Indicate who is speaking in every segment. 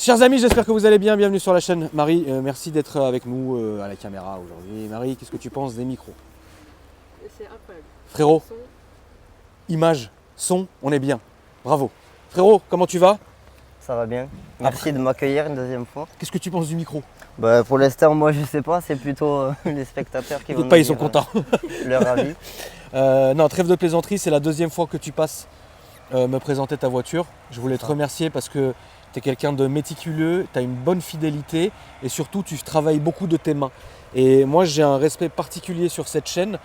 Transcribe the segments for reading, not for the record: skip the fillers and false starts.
Speaker 1: Chers amis, j'espère que vous allez bien. Bienvenue sur la chaîne. Marie, merci d'être avec nous à la caméra aujourd'hui. Marie, qu'est-ce que tu penses des micros?
Speaker 2: C'est incroyable.
Speaker 1: Frérot,
Speaker 2: Son.
Speaker 1: image, son, on est bien. Bravo. Frérot, comment tu vas?
Speaker 3: Ça va bien. Merci de m'accueillir une deuxième fois.
Speaker 1: Qu'est-ce que tu penses du micro?
Speaker 3: Bah, pour l'instant, moi je sais pas, c'est plutôt les spectateurs qui vont
Speaker 1: T'inquiète pas,
Speaker 3: nous
Speaker 1: ils sont
Speaker 3: dire,
Speaker 1: contents.
Speaker 3: leur avis.
Speaker 1: Non, trêve de plaisanterie, c'est la deuxième fois que tu passes me présenter ta voiture. Je voulais te remercier parce que tu es quelqu'un de méticuleux, tu as une bonne fidélité et surtout tu travailles beaucoup de tes mains. Et moi j'ai un respect particulier sur cette chaîne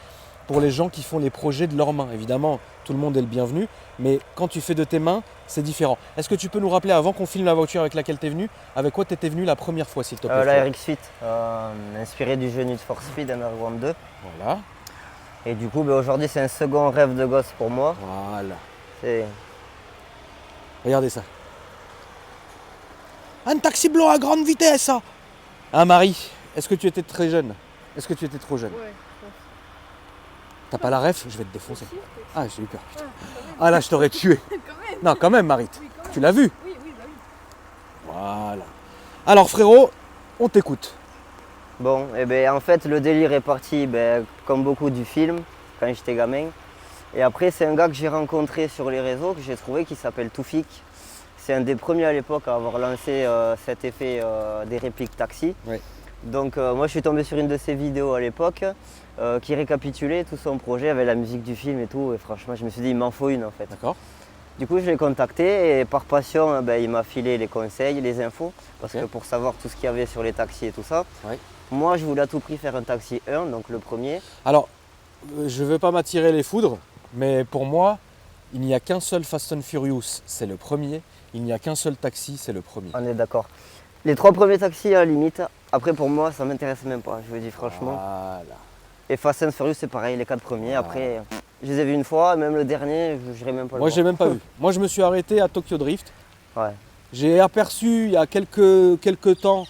Speaker 1: pour les gens qui font les projets de leurs mains. Évidemment, tout le monde est le bienvenu, mais quand tu fais de tes mains, c'est différent. Est-ce que tu peux nous rappeler, avant qu'on filme la voiture avec laquelle tu es venu, avec quoi tu étais venu la première fois, s'il te plaît?
Speaker 3: La RX-8, inspiré du jeu Need for Speed Underground 2.
Speaker 1: Voilà.
Speaker 3: Et du coup, bah, aujourd'hui, c'est un second rêve de gosse pour moi.
Speaker 1: Voilà.
Speaker 3: C'est
Speaker 1: Regardez ça. Un taxi blanc à grande vitesse. Hein, Marie, est-ce que tu étais très jeune? Est-ce que tu étais trop jeune?
Speaker 2: Ouais, je pense.
Speaker 1: T'as pas la ref? Je vais te défoncer.
Speaker 2: Si,
Speaker 1: Ah, j'ai eu peur, putain.
Speaker 2: quand même.
Speaker 1: Ah là, je t'aurais tué.
Speaker 2: Quand même.
Speaker 1: Non, quand même, Marie.
Speaker 2: Oui, quand même.
Speaker 1: Tu l'as vu?
Speaker 2: Oui, oui, bah oui.
Speaker 1: Voilà. Alors, frérot, on t'écoute.
Speaker 3: bon. Et ben en fait, le délire est parti, comme beaucoup du film, quand j'étais gamin. Et après, c'est un gars que j'ai rencontré sur les réseaux, que j'ai trouvé, qui s'appelle Toufik. C'est un des premiers à l'époque à avoir lancé cet effet des répliques taxi.
Speaker 1: Oui.
Speaker 3: Donc moi je suis tombé sur une de ses vidéos à l'époque qui récapitulait tout son projet avec la musique du film et tout. Et franchement je me suis dit il m'en faut une en fait.
Speaker 1: D'accord.
Speaker 3: Du coup je l'ai contacté et par passion il m'a filé les conseils, les infos. Parce
Speaker 1: Ok.
Speaker 3: que pour savoir tout ce qu'il y avait sur les taxis et tout ça,
Speaker 1: Ouais.
Speaker 3: moi je voulais à tout prix faire un taxi 1, donc le premier.
Speaker 1: Alors, je veux pas m'attirer les foudres, mais pour moi, il n'y a qu'un seul Fast and Furious, c'est le premier. Il n'y a qu'un seul taxi, c'est le premier.
Speaker 3: On est d'accord. Les 3 premiers taxis à la limite. Après pour moi ça m'intéresse même pas, je vous dis franchement.
Speaker 1: Voilà.
Speaker 3: Et Fast and Furious c'est pareil, les 4 premiers. Après, je les ai vus une fois, même le dernier, je n'irai même pas
Speaker 1: Moi,
Speaker 3: le
Speaker 1: j'ai même pas vu. Moi, je me suis arrêté à Tokyo Drift.
Speaker 3: voir. Ouais.
Speaker 1: J'ai aperçu il y a quelques temps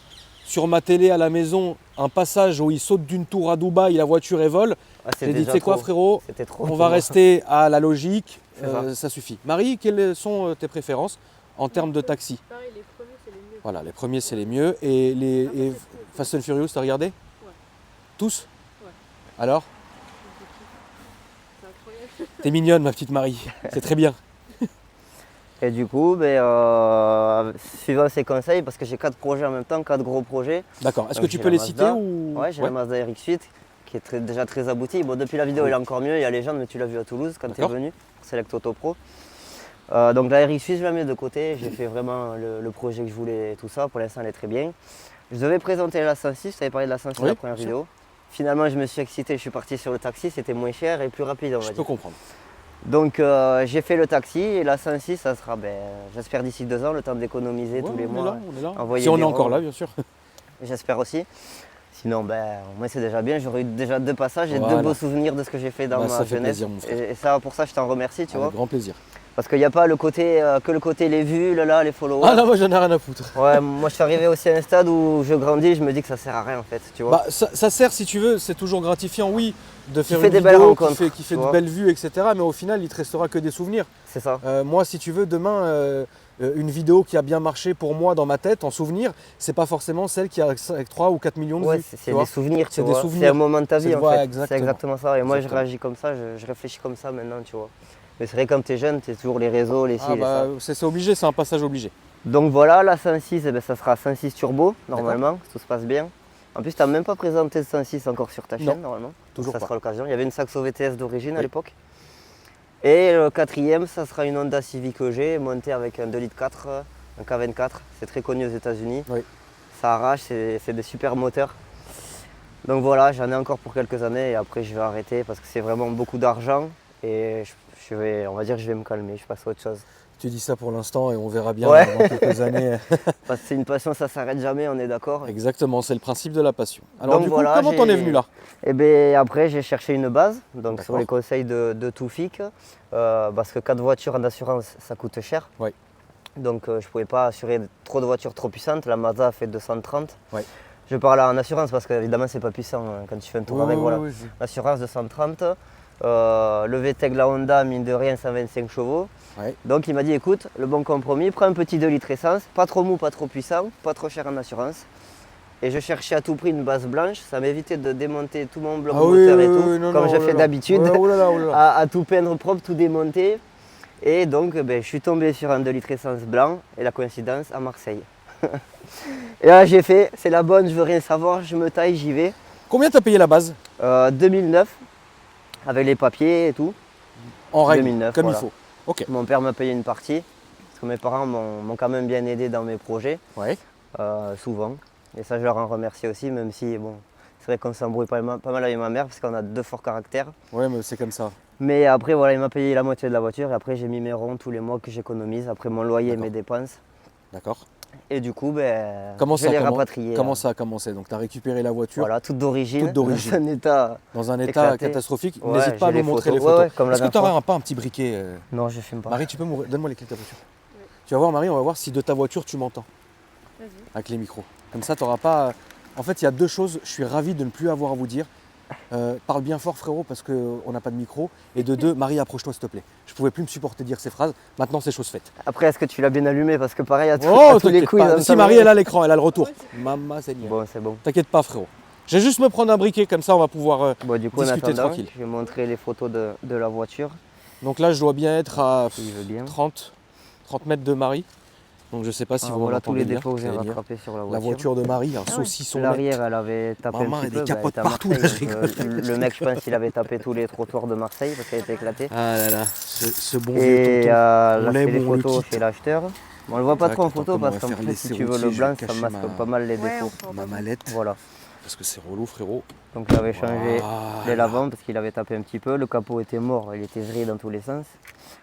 Speaker 1: sur ma télé à la maison un passage où il saute d'une tour à Dubaï, la voiture est vol.
Speaker 3: Ah, c'est
Speaker 1: J'ai dit, tu
Speaker 3: déjà
Speaker 1: sais quoi
Speaker 3: trop.
Speaker 1: frérot,
Speaker 3: C'était trop.
Speaker 1: on
Speaker 3: pour
Speaker 1: va
Speaker 3: moi.
Speaker 1: rester à la logique,
Speaker 3: C'est
Speaker 1: ça suffit. Marie, quelles sont tes préférences en termes de taxi?
Speaker 2: Pareil, les premiers, c'est les mieux.
Speaker 1: Voilà, les premiers c'est les mieux. Et les
Speaker 2: Après,
Speaker 1: et
Speaker 2: c'est cool.
Speaker 1: Fast and Furious, t'as regardé?
Speaker 2: Ouais.
Speaker 1: Tous?
Speaker 2: Ouais.
Speaker 1: Alors?
Speaker 2: C'est incroyable.
Speaker 1: T'es mignonne ma petite Marie, c'est très bien.
Speaker 3: Et du coup, suivant ses conseils, parce que j'ai 4 projets en même temps, 4 gros projets.
Speaker 1: D'accord, est-ce
Speaker 3: Donc,
Speaker 1: que tu
Speaker 3: j'ai
Speaker 1: peux
Speaker 3: la
Speaker 1: les
Speaker 3: Mazda.
Speaker 1: citer ou...
Speaker 3: Ouais, j'ai la Mazda RX-8 qui est déjà très aboutie. Bon, depuis la vidéo,
Speaker 1: Oui.
Speaker 3: il est encore mieux. Il y a Légende, mais tu l'as vu à Toulouse quand tu es
Speaker 1: D'accord.
Speaker 3: venu pour Select Auto Pro. Donc la RX-8, je la mets de côté. J'ai fait vraiment le projet que je voulais et tout ça. Pour l'instant, elle est très bien. Je devais présenter la 106. Je t'avais parlé de la 106
Speaker 1: Oui,
Speaker 3: la première
Speaker 1: bien sûr.
Speaker 3: vidéo. Finalement, je me suis excité. Je suis parti sur le taxi. C'était moins cher et plus rapide, on va
Speaker 1: Je peux
Speaker 3: dire.
Speaker 1: comprendre.
Speaker 3: Donc j'ai fait le taxi et la 106, ça sera, j'espère d'ici 2 ans, le temps d'économiser
Speaker 1: Ouais,
Speaker 3: tous les
Speaker 1: on
Speaker 3: mois.
Speaker 1: est là, on est là.
Speaker 3: envoyer
Speaker 1: Si on est
Speaker 3: des
Speaker 1: encore
Speaker 3: ronds.
Speaker 1: là, bien sûr.
Speaker 3: J'espère aussi. Sinon, moi c'est déjà bien. J'aurais eu déjà 2 passages et
Speaker 1: Voilà.
Speaker 3: 2 beaux souvenirs de ce que j'ai fait dans
Speaker 1: Bah,
Speaker 3: ma
Speaker 1: ça fait
Speaker 3: jeunesse.
Speaker 1: plaisir, mon frère.
Speaker 3: Et ça, pour ça, je t'en remercie, tu vois.
Speaker 1: Avec grand plaisir.
Speaker 3: Parce qu'il n'y a pas le côté, que le côté les vues, les followers.
Speaker 1: Ah là, moi j'en ai rien à foutre.
Speaker 3: Ouais, moi je suis arrivé aussi à un stade où je grandis, je me dis que ça sert à rien en fait, tu vois.
Speaker 1: Bah, ça sert si tu veux, c'est toujours gratifiant, oui, de faire
Speaker 3: fais
Speaker 1: une
Speaker 3: des belles
Speaker 1: vidéo
Speaker 3: rencontres,
Speaker 1: qui fait
Speaker 3: tu
Speaker 1: de
Speaker 3: vois.
Speaker 1: belles vues, etc. Mais au final, il te restera que des souvenirs.
Speaker 3: C'est ça.
Speaker 1: Moi, si tu veux, demain, une vidéo qui a bien marché pour moi dans ma tête, en souvenir, c'est pas forcément celle qui a 3 ou 4 millions de
Speaker 3: Ouais,
Speaker 1: vues.
Speaker 3: c'est
Speaker 1: tu
Speaker 3: des
Speaker 1: vois.
Speaker 3: souvenirs, tu
Speaker 1: C'est des
Speaker 3: vois.
Speaker 1: souvenirs.
Speaker 3: C'est un moment de ta
Speaker 1: C'est-
Speaker 3: vie en
Speaker 1: ouais,
Speaker 3: fait.
Speaker 1: exactement.
Speaker 3: C'est exactement ça. Et moi je
Speaker 1: Exactement.
Speaker 3: réagis comme ça, je réfléchis comme ça maintenant, tu vois. Mais c'est vrai quand tu es jeune, tu es toujours les réseaux, les ci,
Speaker 1: Ah
Speaker 3: les
Speaker 1: bah,
Speaker 3: ça.
Speaker 1: c'est obligé, c'est un passage obligé.
Speaker 3: Donc voilà, la 106, ça sera 106 turbo normalement, si tout se passe bien. En plus, tu n'as même pas présenté le 106 encore sur ta chaîne
Speaker 1: Non,
Speaker 3: normalement. Donc
Speaker 1: toujours
Speaker 3: ça
Speaker 1: pas.
Speaker 3: sera l'occasion. Il y avait une Saxo VTS d'origine à
Speaker 1: Oui.
Speaker 3: l'époque. Et le 4e, ça sera une Honda Civic EG montée avec un 2,4 litres, un K24. C'est très connu aux États-Unis.
Speaker 1: Oui.
Speaker 3: Ça arrache, c'est des super moteurs. Donc voilà, j'en ai encore pour quelques années et après je vais arrêter parce que c'est vraiment beaucoup d'argent et on va dire que je vais me calmer, je passe à autre chose.
Speaker 1: Tu dis ça pour l'instant et on verra bien
Speaker 3: Ouais.
Speaker 1: dans quelques années.
Speaker 3: Parce que c'est une passion, ça s'arrête jamais, on est d'accord.
Speaker 1: Exactement, c'est le principe de la passion. Alors
Speaker 3: Donc
Speaker 1: du coup,
Speaker 3: voilà,
Speaker 1: comment t'en es venu là?
Speaker 3: Et bien après j'ai cherché une base, donc sur
Speaker 1: D'accord.
Speaker 3: les conseils de Toufik, parce que 4 voitures en assurance ça coûte cher.
Speaker 1: Oui.
Speaker 3: Donc je ne pouvais pas assurer trop de voitures trop puissantes, la Mazda fait 230.
Speaker 1: Oui.
Speaker 3: Je parle en assurance parce qu'évidemment c'est pas puissant hein, quand tu fais un tour avec, voilà.
Speaker 1: Oui.
Speaker 3: L'assurance 230, Le VTEC, la Honda, mine de rien, 125 chevaux.
Speaker 1: Ouais.
Speaker 3: Donc il m'a dit écoute, le bon compromis, prends un petit 2 litres essence, pas trop mou, pas trop puissant, pas trop cher en assurance. Et je cherchais à tout prix une base blanche, ça m'évitait de démonter tout mon bloc moteur et tout, comme je fais d'habitude, à tout peindre propre, tout démonter. Et donc je suis tombé sur un 2 litres essence blanc et la coïncidence à Marseille. Et là j'ai fait, c'est la bonne, je veux rien savoir, je me taille, j'y vais.
Speaker 1: Combien t'as payé la base?
Speaker 3: 2009, avec les papiers et tout.
Speaker 1: En règle,
Speaker 3: 2009,
Speaker 1: comme
Speaker 3: voilà.
Speaker 1: il faut. Ok.
Speaker 3: Mon père m'a payé une partie, parce que mes parents m'ont quand même bien aidé dans mes projets,
Speaker 1: Ouais.
Speaker 3: souvent. Et ça je leur en remercie aussi, même si bon, c'est vrai qu'on s'embrouille pas mal avec ma mère, parce qu'on a 2 forts caractères.
Speaker 1: Ouais, mais c'est comme ça.
Speaker 3: Mais après voilà, il m'a payé la moitié de la voiture, et après j'ai mis mes ronds tous les mois que j'économise, après mon loyer et
Speaker 1: D'accord.
Speaker 3: mes dépenses.
Speaker 1: D'accord.
Speaker 3: Et du coup,
Speaker 1: Comment
Speaker 3: je
Speaker 1: ça,
Speaker 3: l'ai
Speaker 1: comment-
Speaker 3: rapatrié.
Speaker 1: Comment ça a commencé? Donc tu as récupéré la voiture
Speaker 3: Voilà, toute d'origine,
Speaker 1: Toute d'origine.
Speaker 3: dans un état...
Speaker 1: dans un état
Speaker 3: éclaté.
Speaker 1: catastrophique.
Speaker 3: Ouais,
Speaker 1: N'hésite pas à
Speaker 3: j'ai
Speaker 1: nous
Speaker 3: les
Speaker 1: montrer les
Speaker 3: photos.
Speaker 1: photos.
Speaker 3: Ouais, comme la
Speaker 1: Est-ce que tu
Speaker 3: dernière
Speaker 1: n'aurais pas un petit briquet
Speaker 3: Non, je fume pas.
Speaker 1: Marie, tu peux donne-moi les clés de ta voiture. Tu vas voir, Marie, on va voir si de ta voiture tu m'entends
Speaker 2: Vas-y.
Speaker 1: avec les micros. Comme ça, tu n'auras pas. En fait, il y a 2 choses. Je suis ravi de ne plus avoir à vous dire. Parle bien fort, frérot, parce qu'on n'a pas de micro. Et de 2, Marie, approche-toi, s'il te plaît. Je pouvais plus me supporter dire ces phrases. Maintenant, c'est chose faite.
Speaker 3: Après, est-ce que tu l'as bien allumé? Parce que pareil, à, à tous les
Speaker 1: t'inquiète
Speaker 3: coups,
Speaker 1: pas.
Speaker 3: ils
Speaker 1: Si
Speaker 3: entendent
Speaker 1: Marie,
Speaker 3: rien.
Speaker 1: elle a l'écran, elle a le retour. Maman, c'est
Speaker 3: Bon, c'est bon.
Speaker 1: T'inquiète pas, frérot. Je vais juste me prendre un briquet, comme ça, on va pouvoir.
Speaker 3: Bon, du coup, en
Speaker 1: discuter
Speaker 3: attendant,
Speaker 1: tranquille.
Speaker 3: je vais montrer les photos de la voiture,
Speaker 1: Donc là, je dois bien être à
Speaker 3: s'il veut bien.
Speaker 1: 30 mètres de Marie. Donc je sais pas si
Speaker 3: Ah,
Speaker 1: vous
Speaker 3: voilà tous les
Speaker 1: m'entendez bien.
Speaker 3: défauts que j'ai
Speaker 1: J'allais dire.
Speaker 3: rattrapés sur la
Speaker 1: La
Speaker 3: voiture.
Speaker 1: voiture de Marie, un
Speaker 2: Ah ouais.
Speaker 1: saucisson net.
Speaker 3: L'arrière, elle avait tapé
Speaker 1: Maman,
Speaker 3: un
Speaker 1: il y a
Speaker 3: petit
Speaker 1: des
Speaker 3: peu.
Speaker 1: capotes
Speaker 3: elle était à
Speaker 1: partout,
Speaker 3: Marseille,
Speaker 1: je
Speaker 3: donc, le mec, je pense qu'il avait tapé tous les trottoirs de Marseille parce qu'elle était éclatée.
Speaker 1: Ah là là, ce bon vieux
Speaker 3: Et
Speaker 1: tonton.
Speaker 3: là,
Speaker 1: On
Speaker 3: c'est
Speaker 1: l'aime,
Speaker 3: les
Speaker 1: on le
Speaker 3: photos
Speaker 1: quitte.
Speaker 3: chez l'acheteur. Bon, on le voit pas
Speaker 1: Ouais,
Speaker 3: trop en
Speaker 1: attends,
Speaker 3: photo
Speaker 1: comment on
Speaker 3: parce
Speaker 1: va
Speaker 3: qu'en
Speaker 1: faire
Speaker 3: fait,
Speaker 1: laisser
Speaker 3: si tu veux
Speaker 1: routier,
Speaker 3: le
Speaker 1: je
Speaker 3: blanc,
Speaker 1: vais
Speaker 3: ça
Speaker 1: cacher
Speaker 3: masque pas mal les
Speaker 2: Ouais,
Speaker 3: défauts.
Speaker 2: on
Speaker 1: ma mallette.
Speaker 3: Voilà.
Speaker 1: Parce que c'est relou, frérot.
Speaker 3: Donc j'avais changé
Speaker 1: Voilà.
Speaker 3: les lavants parce qu'il avait tapé un petit peu. Le capot était mort, il était vrillé dans tous les sens.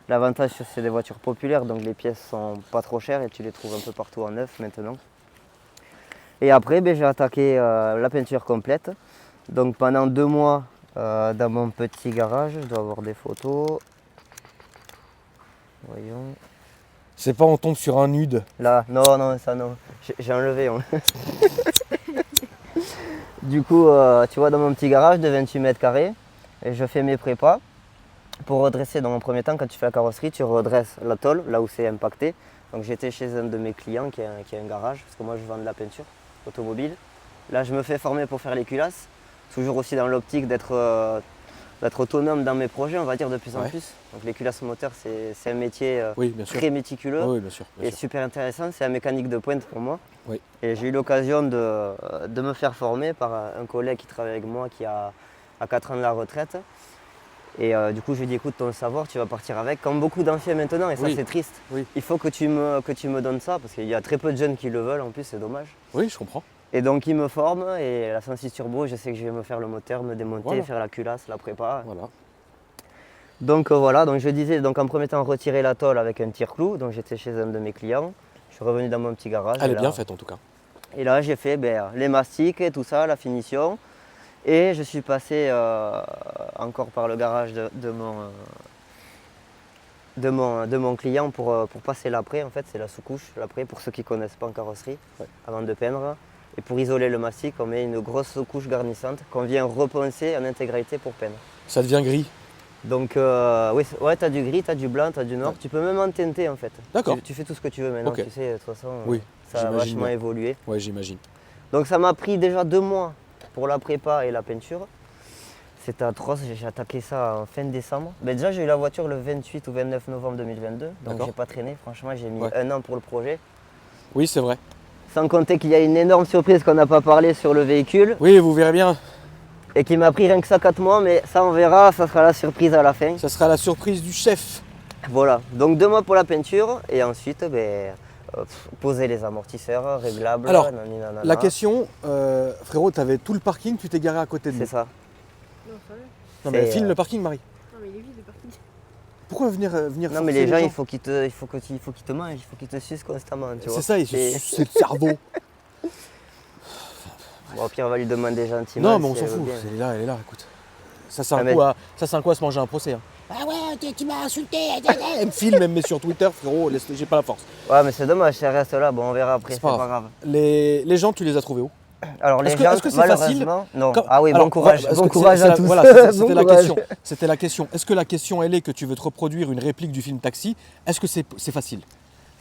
Speaker 3: L'avantage, c'est des voitures populaires, donc les pièces sont pas trop chères et tu les trouves un peu partout en neuf maintenant. Et après, j'ai attaqué la peinture complète. Donc pendant 2 mois dans mon petit garage, je dois avoir des photos. Voyons.
Speaker 1: C'est pas on tombe sur un nude.
Speaker 3: Là, non, ça non. J'ai enlevé. hein. Du coup, tu vois, dans mon petit garage de 28 mètres carrés, et je fais mes prépas. Pour redresser, dans un premier temps, quand tu fais la carrosserie, tu redresses la tôle, là où c'est impacté. Donc j'étais chez un de mes clients qui a un garage, parce que moi je vends de la peinture automobile. Là, je me fais former pour faire les culasses, toujours aussi dans l'optique d'être autonome dans mes projets, on va dire, de plus en
Speaker 1: Ouais.
Speaker 3: plus. Donc les culasses moteurs, c'est un métier
Speaker 1: Oui, bien sûr.
Speaker 3: très méticuleux.
Speaker 1: Oui, bien sûr. bien
Speaker 3: Et
Speaker 1: sûr.
Speaker 3: super intéressant, c'est la mécanique de pointe pour moi.
Speaker 1: Oui.
Speaker 3: Et j'ai eu l'occasion de me faire former par un collègue qui travaille avec moi qui a 4 ans de la retraite. Et du coup, je lui ai dit écoute, ton savoir, tu vas partir avec, comme beaucoup d'anciens maintenant, et ça
Speaker 1: Oui.
Speaker 3: c'est triste.
Speaker 1: Oui.
Speaker 3: Il faut que tu me donnes ça, parce qu'il y a très peu de jeunes qui le veulent, en plus c'est dommage.
Speaker 1: Oui, je comprends.
Speaker 3: Et donc il me forme, et la 106 turbo, je sais que je vais me faire le moteur, me démonter,
Speaker 1: Voilà.
Speaker 3: faire la culasse, la prépa.
Speaker 1: Voilà.
Speaker 3: Donc voilà, donc je disais, donc en premier temps retirer la tôle avec un tire-clou, donc j'étais chez un de mes clients. Je suis revenu dans mon petit garage.
Speaker 1: Elle
Speaker 3: et
Speaker 1: est
Speaker 3: là-
Speaker 1: bien faite en tout cas.
Speaker 3: Et là j'ai fait les mastiques et tout ça, la finition. Et je suis passé encore par le garage de mon client pour passer l'après. En fait, c'est la sous-couche, l'après, pour ceux qui ne connaissent pas en carrosserie,
Speaker 1: Ouais.
Speaker 3: avant de peindre. Et pour isoler le mastic, on met une grosse sous-couche garnissante qu'on vient reponcer en intégralité pour peindre.
Speaker 1: Ça devient gris.
Speaker 3: Donc oui, ouais, tu as du gris, tu as du blanc, tu as du noir.
Speaker 1: Ouais.
Speaker 3: Tu peux même en teinter en fait.
Speaker 1: D'accord.
Speaker 3: Tu fais tout ce que tu veux maintenant,
Speaker 1: Ok.
Speaker 3: tu sais, de toute façon,
Speaker 1: Oui,
Speaker 3: ça a
Speaker 1: j'imagine
Speaker 3: vachement
Speaker 1: bien.
Speaker 3: évolué.
Speaker 1: Ouais, j'imagine.
Speaker 3: Donc ça m'a pris déjà 2 mois pour la prépa et la peinture. C'était atroce, j'ai attaqué ça en fin décembre. Mais déjà j'ai eu la voiture le 28 ou 29 novembre 2022, donc
Speaker 1: D'accord.
Speaker 3: j'ai pas traîné, franchement j'ai mis
Speaker 1: Ouais.
Speaker 3: 1 an pour le projet.
Speaker 1: Oui, c'est vrai.
Speaker 3: Sans compter qu'il y a une énorme surprise qu'on n'a pas parlé sur le véhicule
Speaker 1: Oui, vous verrez bien.
Speaker 3: et qui m'a pris rien que ça 4 mois, mais ça on verra, ça sera la surprise à la fin.
Speaker 1: Ça sera la surprise du chef.
Speaker 3: Voilà, donc 2 mois pour la peinture et ensuite poser les amortisseurs réglables.
Speaker 1: Alors,
Speaker 3: nani, nanana.
Speaker 1: La question, frérot, t'avais tout le parking, tu t'es garé à côté de nous.
Speaker 3: c'est ça.
Speaker 2: Non, ça va.
Speaker 1: Non, mais
Speaker 3: C'est,
Speaker 1: filme le parking, Marie.
Speaker 2: Non, mais il est vide le parking.
Speaker 1: Pourquoi venir
Speaker 3: Non mais
Speaker 1: forcer
Speaker 3: les gens, il faut qu'ils te mangent, il faut qu'ils te sucent constamment, tu vois.
Speaker 1: C'est ça,
Speaker 3: Et-
Speaker 1: c'est le cerveau.
Speaker 3: Bon, au pire, on va lui demander gentiment.
Speaker 1: Non, mais on
Speaker 3: si
Speaker 1: s'en
Speaker 3: elle veut
Speaker 1: fout.
Speaker 3: bien.
Speaker 1: Elle est là, écoute. Ça, c'est
Speaker 3: Ah,
Speaker 1: un,
Speaker 3: mais-
Speaker 1: coup à, ça, c'est un coup à se manger un procès. Hein. Ah ouais, tu m'as insulté. Elle me filme, elle me met sur Twitter, frérot, j'ai pas la force.
Speaker 3: Ouais, mais c'est dommage, si elle reste là, bon, on verra après,
Speaker 1: C'est
Speaker 3: c'est
Speaker 1: pas
Speaker 3: pas grave.
Speaker 1: Les gens, tu les as trouvés où?
Speaker 3: Alors les
Speaker 1: Est-ce que-
Speaker 3: jantes,
Speaker 1: est-ce que c'est facile
Speaker 3: malheureusement, non.
Speaker 1: Quand-
Speaker 3: Ah oui,
Speaker 1: alors,
Speaker 3: bon courage,
Speaker 1: parce
Speaker 3: bon
Speaker 1: que
Speaker 3: courage
Speaker 1: c'est
Speaker 3: à
Speaker 1: la-
Speaker 3: tous.
Speaker 1: Voilà,
Speaker 3: Bon
Speaker 1: c'était la
Speaker 3: courage.
Speaker 1: question. C'était la question. Est-ce que la question, elle est que tu veux te reproduire une réplique du film Taxi? Est-ce que c'est facile?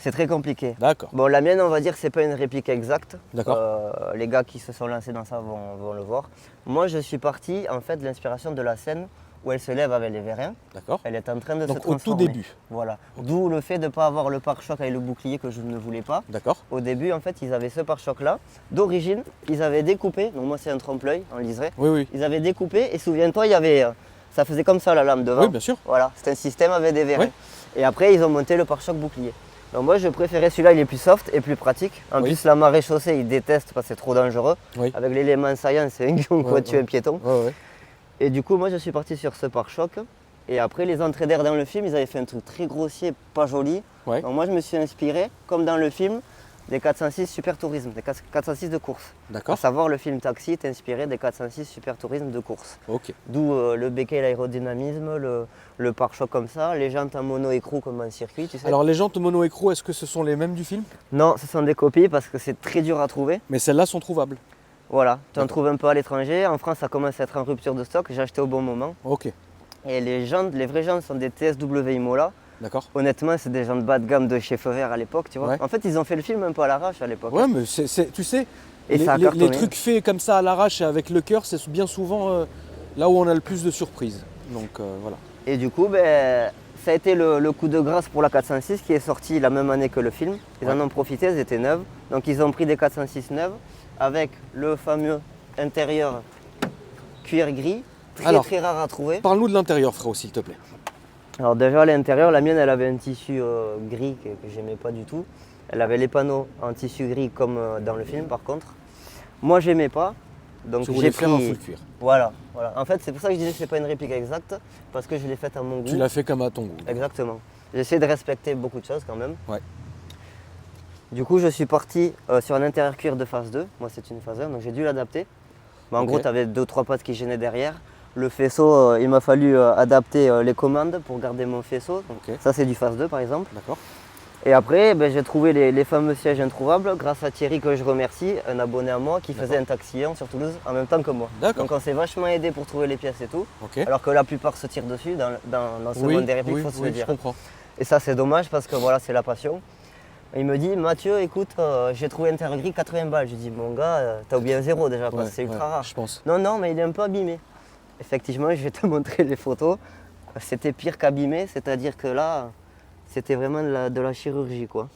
Speaker 3: C'est très compliqué.
Speaker 1: D'accord.
Speaker 3: Bon, la mienne, on va dire que c'est pas une réplique exacte.
Speaker 1: D'accord.
Speaker 3: Les gars qui se sont lancés dans ça vont le voir. Moi, je suis parti en fait de l'inspiration de la scène où elle se lève avec les vérins.
Speaker 1: D'accord.
Speaker 3: Elle est en train de se
Speaker 1: Donc au tout
Speaker 3: transformer.
Speaker 1: début.
Speaker 3: Voilà. D'où le fait de ne pas avoir le pare-choc avec le bouclier que je ne voulais pas.
Speaker 1: D'accord.
Speaker 3: Au début, en fait, ils avaient ce pare-choc là. D'origine, ils avaient découpé. Donc moi, c'est un trompe-l'œil en liseré.
Speaker 1: Oui, oui.
Speaker 3: Ils avaient découpé et souviens-toi, il y avait, ça faisait comme ça la lame devant.
Speaker 1: Oui, bien sûr.
Speaker 3: Voilà, c'était un système avec des vérins.
Speaker 1: Oui.
Speaker 3: Et après, ils ont monté le pare-choc bouclier. Donc moi, je préférais celui-là, il est plus soft et plus pratique. En
Speaker 1: Oui.
Speaker 3: plus, la marée chaussée, ils détestent parce que c'est trop dangereux.
Speaker 1: Oui.
Speaker 3: Avec l'élément saillant, c'est un guillon
Speaker 1: Ouais,
Speaker 3: quoi, tuer
Speaker 1: ouais.
Speaker 3: un piéton.
Speaker 1: Ouais, ouais.
Speaker 3: Et du coup, moi, je suis parti sur ce pare-choc. Et après, les entrées d'air dans le film, ils avaient fait un truc très grossier, pas joli.
Speaker 1: Ouais.
Speaker 3: Donc moi, je me suis inspiré, comme dans le film, des 406 Super Tourisme, des 406 de course. À
Speaker 1: D'accord.
Speaker 3: savoir, le film Taxi est inspiré des 406 Super Tourisme de course.
Speaker 1: Ok.
Speaker 3: D'où le béquet, l'aérodynamisme, le pare-choc comme ça, les jantes en mono-écrou comme en circuit, tu sais.
Speaker 1: Alors les jantes mono-écrou, est-ce que ce sont les mêmes du film?
Speaker 3: Non, ce sont des copies parce que c'est très dur à trouver.
Speaker 1: Mais celles-là sont trouvables.
Speaker 3: Voilà, tu en
Speaker 1: D'accord.
Speaker 3: trouves un peu à l'étranger. En France, ça commence à être en rupture de stock. J'ai acheté au bon moment.
Speaker 1: Ok.
Speaker 3: Et les jantes, les vraies jantes sont des TSW Imola.
Speaker 1: D'accord.
Speaker 3: Honnêtement, c'est des jantes bas de gamme de chez Feu Vert à l'époque, tu vois.
Speaker 1: Ouais.
Speaker 3: En fait, ils ont fait le film un peu à l'arrache à l'époque.
Speaker 1: Ouais, mais tu sais,
Speaker 3: Et
Speaker 1: les,
Speaker 3: ça a
Speaker 1: les
Speaker 3: cartonné.
Speaker 1: trucs faits comme ça à l'arrache et avec le cœur, c'est bien souvent là où on a le plus de surprises. Donc voilà.
Speaker 3: Et du coup, ben, ça a été le coup de grâce pour la 406 qui est sortie la même année que le film. Ils en ont profité, elles étaient neuves. Donc ils ont pris des 406 neuves avec le fameux intérieur cuir gris,
Speaker 1: Alors,
Speaker 3: très rare à trouver.
Speaker 1: Parle-nous de l'intérieur, frérot, s'il te plaît.
Speaker 3: Alors déjà à l'intérieur, la mienne elle avait un tissu gris que j'aimais pas du tout. Elle avait les panneaux en tissu gris comme dans le film par contre. Moi j'aimais pas, donc
Speaker 1: Tu
Speaker 3: j'ai
Speaker 1: voulais faire un
Speaker 3: pris.
Speaker 1: full cuir.
Speaker 3: Voilà. En fait c'est pour ça que je disais que c'est pas une réplique exacte, parce que je l'ai faite à mon goût.
Speaker 1: Tu l'as fait comme à ton goût.
Speaker 3: Exactement. J'ai essayé de respecter beaucoup de choses quand même.
Speaker 1: Ouais.
Speaker 3: Du coup je suis parti sur un intérieur cuir de phase 2. Moi c'est une phase 1, donc j'ai dû l'adapter. Mais en
Speaker 1: Ok.
Speaker 3: gros tu avais 2-3 pattes qui gênaient derrière. Le faisceau, il m'a fallu adapter les commandes pour garder mon faisceau. Donc,
Speaker 1: Ok.
Speaker 3: ça c'est du phase 2 par exemple.
Speaker 1: D'accord.
Speaker 3: Et après, ben, j'ai trouvé les fameux sièges introuvables grâce à Thierry que je remercie, un abonné à moi qui faisait un taxillon sur Toulouse en même temps que moi.
Speaker 1: D'accord.
Speaker 3: Donc on s'est vachement aidé pour trouver les pièces et tout.
Speaker 1: Ok.
Speaker 3: Alors que la plupart se tirent dessus dans ce monde des répliques, il faut se le
Speaker 1: je
Speaker 3: dire.
Speaker 1: comprends.
Speaker 3: Et ça c'est dommage parce que voilà, c'est la passion. Il me dit, Mathieu, écoute, j'ai trouvé un terre gris 80 balles. Je dis, mon gars, t'as oublié un zéro déjà, parce que c'est ultra rare.
Speaker 1: Je pense.
Speaker 3: Non, non, mais il est un peu abîmé. Effectivement, je vais te montrer les photos. C'était pire qu'abîmé, c'est-à-dire que là, c'était vraiment de la chirurgie, quoi.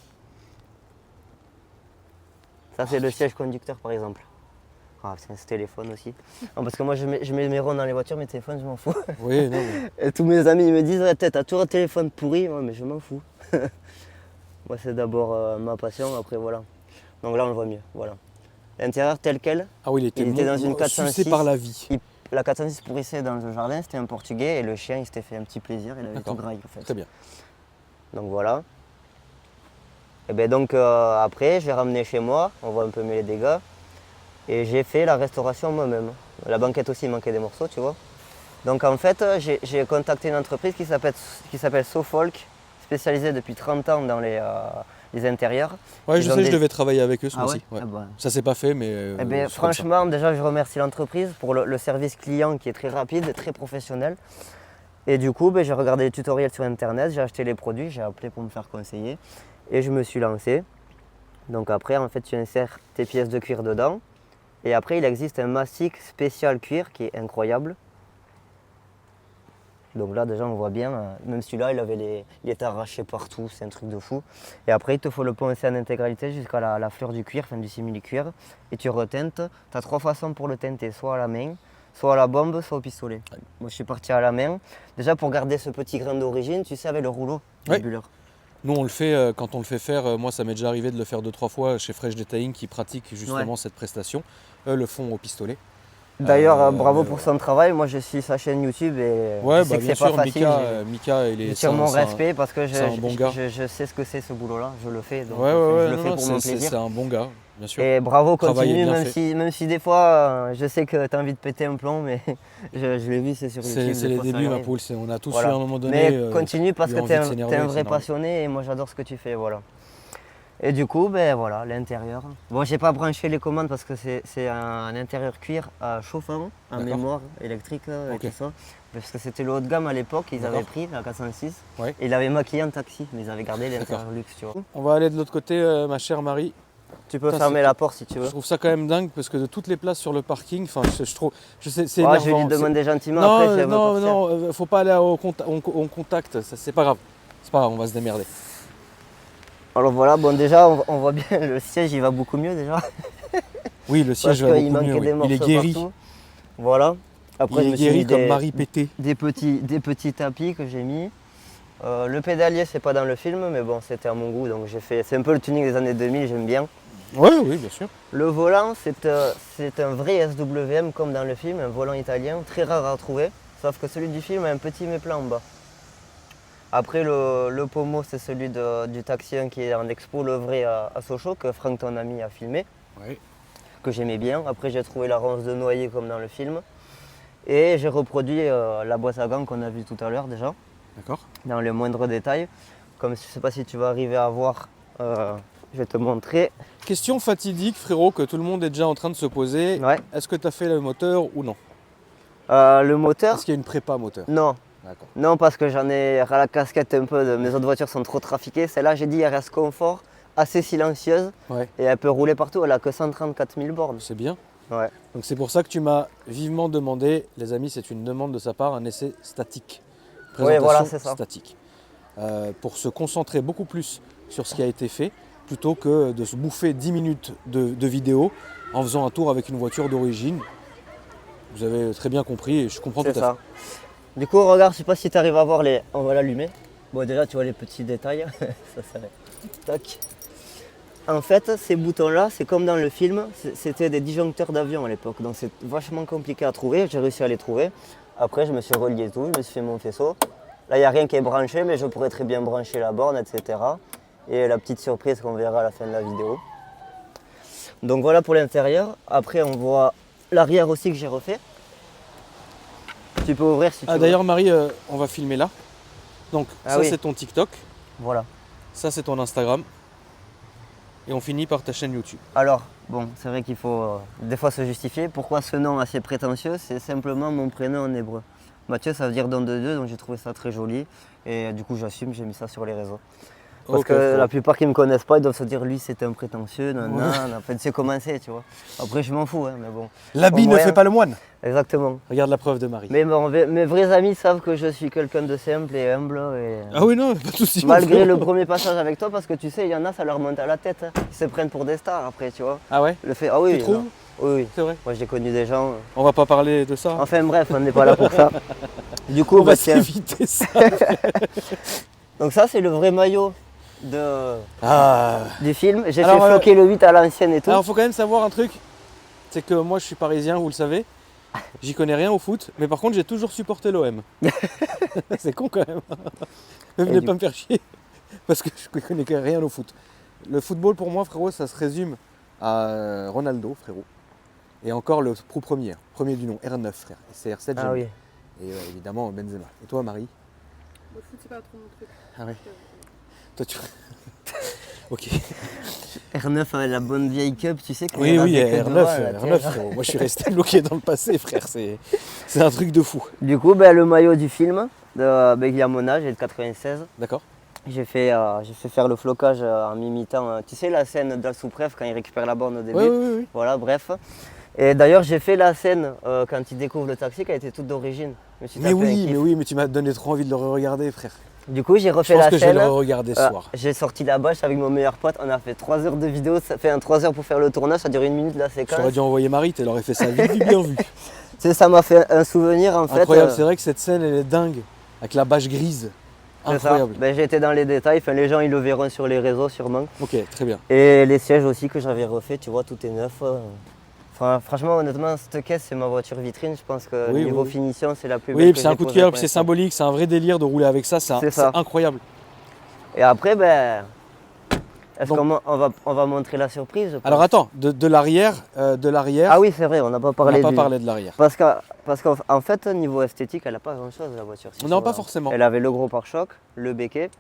Speaker 3: Ça, c'est le siège conducteur, par exemple. Ah, putain, ce téléphone aussi. Non, parce que moi, je mets mes ronds dans les voitures, mes téléphones, je m'en fous.
Speaker 1: Oui, non, mais...
Speaker 3: Et tous mes amis, ils me disent, ouais, t'as toujours un téléphone pourri. Ouais, mais je m'en fous. Moi, c'est d'abord ma passion, après, voilà. Donc là, on le voit mieux, voilà. L'intérieur tel quel.
Speaker 1: Ah oui, il était
Speaker 3: dans une
Speaker 1: sucé
Speaker 3: 406.
Speaker 1: par la vie.
Speaker 3: La 406 pourrissait dans le jardin, c'était un portugais, et le chien, il s'était fait un petit plaisir, il avait
Speaker 1: D'accord.
Speaker 3: tout graille, en fait.
Speaker 1: Très bien.
Speaker 3: Donc voilà. Et bien donc après, je l'ai ramené chez moi, on voit un peu mieux les dégâts. Et j'ai fait la restauration moi-même. La banquette aussi, il manquait des morceaux, tu vois. Donc en fait, j'ai contacté une entreprise qui s'appelle SoFolk, spécialisée depuis 30 ans dans les intérieurs.
Speaker 1: Ouais,
Speaker 3: Ils
Speaker 1: je
Speaker 3: ont
Speaker 1: sais,
Speaker 3: des-
Speaker 1: je devais travailler avec eux ce
Speaker 3: Ah
Speaker 1: mois-ci.
Speaker 3: ouais
Speaker 1: Ouais.
Speaker 3: Ah bah.
Speaker 1: Ça s'est pas fait, mais.
Speaker 3: Eh bien,
Speaker 1: c'est comme ça.
Speaker 3: franchement, déjà, je remercie l'entreprise pour le service client qui est très rapide et très professionnel. Et du coup, ben, j'ai regardé les tutoriels sur Internet, j'ai acheté les produits, j'ai appelé pour me faire conseiller et je me suis lancé. Donc après, en fait, tu insères tes pièces de cuir dedans. Et après, il existe un mastic spécial cuir qui est incroyable. Donc là, déjà, on voit bien, même celui-là, il est arraché partout, c'est un truc de fou. Et après, il te faut le poncer en intégralité jusqu'à la fleur du cuir, enfin du simili-cuir. Et tu reteintes. Tu as 3 façons pour le teinter, soit à la main, soit à la bombe, soit au pistolet. Moi, je suis parti à la main. Déjà, pour garder ce petit grain d'origine, tu sais, avec le rouleau,
Speaker 1: Ouais.
Speaker 3: le bulleur.
Speaker 1: Nous, on le fait quand on le fait faire. Moi, ça m'est déjà arrivé de le faire 2-3 fois chez Fresh Detailing qui pratique justement cette prestation. Eux le font au pistolet.
Speaker 3: D'ailleurs, bravo
Speaker 1: mais
Speaker 3: pour son travail. Moi, je suis sa chaîne YouTube et
Speaker 1: Ouais,
Speaker 3: je sais
Speaker 1: bah,
Speaker 3: que
Speaker 1: bien
Speaker 3: c'est pas
Speaker 1: sûr,
Speaker 3: facile.
Speaker 1: Mika, il
Speaker 3: Je
Speaker 1: est.
Speaker 3: tire mon
Speaker 1: c'est un-
Speaker 3: respect parce que
Speaker 1: c'est un bon gars.
Speaker 3: je sais ce que c'est ce boulot-là. Je le fais. Donc,
Speaker 1: Ouais,
Speaker 3: je le
Speaker 1: non,
Speaker 3: fais
Speaker 1: non,
Speaker 3: pour mon
Speaker 1: c'est
Speaker 3: plaisir.
Speaker 1: un bon gars, bien sûr.
Speaker 3: Et bravo,
Speaker 1: Travail est
Speaker 3: continue,
Speaker 1: bien
Speaker 3: même si des fois, je sais que tu as envie de péter un plomb, mais je l'ai vu, c'est sur YouTube.
Speaker 1: C'est
Speaker 3: des
Speaker 1: les
Speaker 3: fois, ça
Speaker 1: débuts, ma
Speaker 3: arrive.
Speaker 1: poule. On a tous
Speaker 3: Voilà.
Speaker 1: eu à un moment donné.
Speaker 3: Mais continue parce
Speaker 1: eu
Speaker 3: que
Speaker 1: envie
Speaker 3: tu es,
Speaker 1: de s'énerver,
Speaker 3: un
Speaker 1: c'est
Speaker 3: vrai
Speaker 1: normal.
Speaker 3: passionné et moi j'adore ce que tu fais. Voilà. Et du coup, ben voilà, l'intérieur. Bon, j'ai pas branché les commandes parce que c'est un intérieur cuir chauffant, en
Speaker 1: D'accord.
Speaker 3: mémoire électrique et
Speaker 1: Ok.
Speaker 3: tout ça. Parce que c'était le haut de gamme à l'époque, ils avaient
Speaker 1: D'accord.
Speaker 3: pris la 406.
Speaker 1: Ouais.
Speaker 3: Et ils l'avaient maquillé en taxi, mais ils avaient gardé l'intérieur luxe, tu vois.
Speaker 1: On va aller de l'autre côté, ma chère Marie.
Speaker 3: Tu peux
Speaker 1: Ça,
Speaker 3: fermer
Speaker 1: c'est-
Speaker 3: la porte si tu
Speaker 1: Je
Speaker 3: veux.
Speaker 1: trouve ça quand même dingue parce que de toutes les places sur le parking, enfin, je trouve, je sais, c'est
Speaker 3: Ouais, je vais
Speaker 1: énervant.
Speaker 3: lui demander gentiment
Speaker 1: Non,
Speaker 3: après si elle veut
Speaker 1: non,
Speaker 3: partir.
Speaker 1: non, faut pas aller au contact, ça, c'est pas grave. C'est pas grave, on va se démerder.
Speaker 3: Alors voilà, bon déjà on voit bien le siège il va beaucoup mieux déjà.
Speaker 1: Oui, le
Speaker 3: Parce
Speaker 1: siège va
Speaker 3: qu'il
Speaker 1: beaucoup
Speaker 3: manquait
Speaker 1: mieux.
Speaker 3: des
Speaker 1: oui.
Speaker 3: morceaux
Speaker 1: Il est guéri.
Speaker 3: partout. Voilà. Après
Speaker 1: Il
Speaker 3: je
Speaker 1: est
Speaker 3: me suis
Speaker 1: guéri
Speaker 3: mis
Speaker 1: comme Marie Pété.
Speaker 3: des petits tapis que j'ai mis. Le pédalier c'est pas dans le film mais bon c'était à mon goût donc j'ai fait. C'est un peu le tuning des années 2000, j'aime bien.
Speaker 1: Oui, oui, bien sûr.
Speaker 3: Le volant c'est un vrai SWM comme dans le film, un volant italien, très rare à trouver. Sauf que celui du film a un petit méplat en bas. Après le pommeau c'est celui du Taxi 1 qui est en expo, le vrai à Sochaux que Franck ton ami a filmé.
Speaker 1: Oui.
Speaker 3: Que j'aimais bien. Après j'ai trouvé la ronce de noyer comme dans le film. Et j'ai reproduit la boîte à gants qu'on a vue tout à l'heure déjà,
Speaker 1: D'accord.
Speaker 3: dans les moindres détails. Comme je ne sais pas si tu vas arriver à voir, je vais te montrer.
Speaker 1: Question fatidique, frérot, que tout le monde est déjà en train de se poser.
Speaker 3: Ouais.
Speaker 1: Est-ce que tu as fait le moteur ou non?
Speaker 3: Le moteur,
Speaker 1: Est-ce qu'il y a une prépa moteur?
Speaker 3: non.
Speaker 1: D'accord.
Speaker 3: Non parce que j'en ai ras la casquette un peu, mes autres voitures sont trop trafiquées. Celle-là j'ai dit elle reste confort, assez silencieuse
Speaker 1: Ouais,
Speaker 3: et elle peut rouler partout, elle a que 134 000 bornes.
Speaker 1: c'est bien.
Speaker 3: Ouais.
Speaker 1: Donc c'est pour ça que tu m'as vivement demandé, les amis, c'est une demande de sa part, un essai statique.
Speaker 3: Oui, voilà, c'est ça.
Speaker 1: Statique. Pour se concentrer beaucoup plus sur ce qui a été fait, plutôt que de se bouffer 10 minutes de vidéo en faisant un tour avec une voiture d'origine. Vous avez très bien compris et je comprends
Speaker 3: C'est
Speaker 1: tout à
Speaker 3: ça. Du coup, regarde, je sais pas si tu arrives à voir les. On va l'allumer. Bon, déjà, tu vois les petits détails. Ça. Tac. En fait, ces boutons-là, c'est comme dans le film, c'était des disjoncteurs d'avion à l'époque. Donc, c'est vachement compliqué à trouver. J'ai réussi à les trouver. Après, je me suis relié tout, je me suis fait mon faisceau. Là, il n'y a rien qui est branché, mais je pourrais très bien brancher la borne, etc. Et la petite surprise qu'on verra à la fin de la vidéo. Donc, voilà pour l'intérieur. Après, on voit l'arrière aussi que j'ai refait. Tu peux ouvrir si tu
Speaker 1: Ah
Speaker 3: veux.
Speaker 1: d'ailleurs Marie, on va filmer là. Donc
Speaker 3: Ah
Speaker 1: ça
Speaker 3: oui.
Speaker 1: c'est ton TikTok,
Speaker 3: Voilà.
Speaker 1: ça c'est ton Instagram. Et on finit par ta chaîne YouTube.
Speaker 3: Alors, bon, c'est vrai qu'il faut des fois se justifier. Pourquoi ce nom assez prétentieux? C'est simplement mon prénom en hébreu. Mathieu, ça veut dire don de Dieu, donc j'ai trouvé ça très joli. Et du coup, j'assume, j'ai mis ça sur les réseaux. Parce
Speaker 1: Ok,
Speaker 3: que
Speaker 1: frérot.
Speaker 3: la plupart qui me connaissent pas, ils doivent se dire, lui, c'est un prétentieux, non, en fait, c'est commencé, tu vois. Après, je m'en fous, hein, mais bon.
Speaker 1: L'habit ne
Speaker 3: Ouais.
Speaker 1: fait pas le moine.
Speaker 3: Exactement.
Speaker 1: Regarde la preuve de Marie.
Speaker 3: Mais bon, mes vrais amis savent que je suis quelqu'un de simple et humble. Et,
Speaker 1: Ah oui non, pas de soucis.
Speaker 3: malgré
Speaker 1: mon
Speaker 3: le
Speaker 1: frérot.
Speaker 3: premier passage avec toi, parce que tu sais, il y en a, ça leur monte à la tête. Hein. Ils se prennent pour des stars après, tu vois.
Speaker 1: Ah ouais,
Speaker 3: Le fait, ah oui,
Speaker 1: tu trouves?
Speaker 3: non. Oui, oui.
Speaker 1: C'est vrai.
Speaker 3: Moi, j'ai connu des gens.
Speaker 1: On va pas parler de ça.
Speaker 3: Enfin bref, on n'est pas là pour ça. Du coup,
Speaker 1: on va
Speaker 3: tiens.
Speaker 1: s'éviter ça.
Speaker 3: Donc ça, c'est le vrai maillot
Speaker 1: Ah.
Speaker 3: du film. J'ai
Speaker 1: Alors,
Speaker 3: fait floquer le 8 à l'ancienne et tout.
Speaker 1: Alors faut quand même savoir un truc, c'est que moi je suis parisien, vous le savez. J'y connais rien au foot, mais par contre j'ai toujours supporté l'OM. C'est con quand même. Ne venez
Speaker 3: du
Speaker 1: pas me faire chier, parce que je connais rien au foot. Le football pour moi, frérot, ça se résume à Ronaldo, frérot. Et encore le premier du nom, R9, frère. Et c'est R7,
Speaker 3: Ah
Speaker 1: j'aime
Speaker 3: oui.
Speaker 1: bien. Et évidemment Benzema. Et toi Marie?
Speaker 2: Le foot, c'est pas trop mon truc.
Speaker 1: Ah ouais. Toi tu... Ok.
Speaker 3: R9 avec la bonne vieille cup, tu sais.
Speaker 1: Oui, oui, R9,
Speaker 3: R9.
Speaker 1: R9, frérot. Moi je suis resté bloqué dans le passé, frère. C'est un truc de fou.
Speaker 3: Du coup, ben, le maillot du film, il y a mon âge, j'ai de 96.
Speaker 1: D'accord?
Speaker 3: J'ai fait faire le flocage en m'imitant, tu sais, la scène de la sous-préf quand il récupère la borne au début.
Speaker 1: Oui, oui, oui.
Speaker 3: Voilà, bref. Et d'ailleurs, j'ai fait la scène quand il découvre le taxi qui a été toute d'origine. Je me suis tapé un kiff.
Speaker 1: Mais tu m'as donné trop envie de le regarder, frère.
Speaker 3: Du coup, j'ai
Speaker 1: Je
Speaker 3: refait
Speaker 1: pense
Speaker 3: la
Speaker 1: que je vais
Speaker 3: scène.
Speaker 1: le regarder ce soir.
Speaker 3: J'ai sorti la bâche avec mon meilleur pote. On a fait 3 heures de vidéo. Ça fait 3 heures pour faire le tournage. Ça dure 1 minute la
Speaker 1: Je
Speaker 3: séquence.
Speaker 1: t'aurais dû envoyer Marie, elle aurait fait ça vite, bien vu.
Speaker 3: Tu sais, ça m'a fait un souvenir en fait.
Speaker 1: Incroyable, c'est vrai que cette scène, elle est dingue. Avec la bâche grise.
Speaker 3: c'est ça.
Speaker 1: Incroyable.
Speaker 3: Ben, j'ai été dans les détails. Enfin, les gens, ils le verront sur les réseaux sûrement.
Speaker 1: Ok, très bien.
Speaker 3: Et les sièges aussi que j'avais refait. Tu vois, tout est neuf. Enfin, franchement, honnêtement, cette caisse, c'est ma voiture vitrine. Je pense que
Speaker 1: Oui,
Speaker 3: niveau
Speaker 1: oui.
Speaker 3: finition, c'est la plus belle.
Speaker 1: Oui,
Speaker 3: que
Speaker 1: c'est un
Speaker 3: j'ai
Speaker 1: coup de
Speaker 3: posée
Speaker 1: cœur,
Speaker 3: pour
Speaker 1: puis c'est
Speaker 3: l'instant.
Speaker 1: symbolique, c'est un vrai délire de rouler avec ça,
Speaker 3: C'est
Speaker 1: c'est
Speaker 3: ça.
Speaker 1: incroyable.
Speaker 3: Et après, ben, est-ce
Speaker 1: Donc-
Speaker 3: qu'on va montrer la surprise je pense.
Speaker 1: Alors attends, de l'arrière,
Speaker 3: Ah oui, c'est vrai, on n'a pas
Speaker 1: on
Speaker 3: parlé
Speaker 1: n'a pas
Speaker 3: du-
Speaker 1: parlé de l'arrière.
Speaker 3: Parce qu'en fait, niveau esthétique, elle n'a pas grand-chose la voiture. si tu
Speaker 1: Non, pas
Speaker 3: regardes.
Speaker 1: forcément.
Speaker 3: Elle avait le gros pare-choc, le béquet.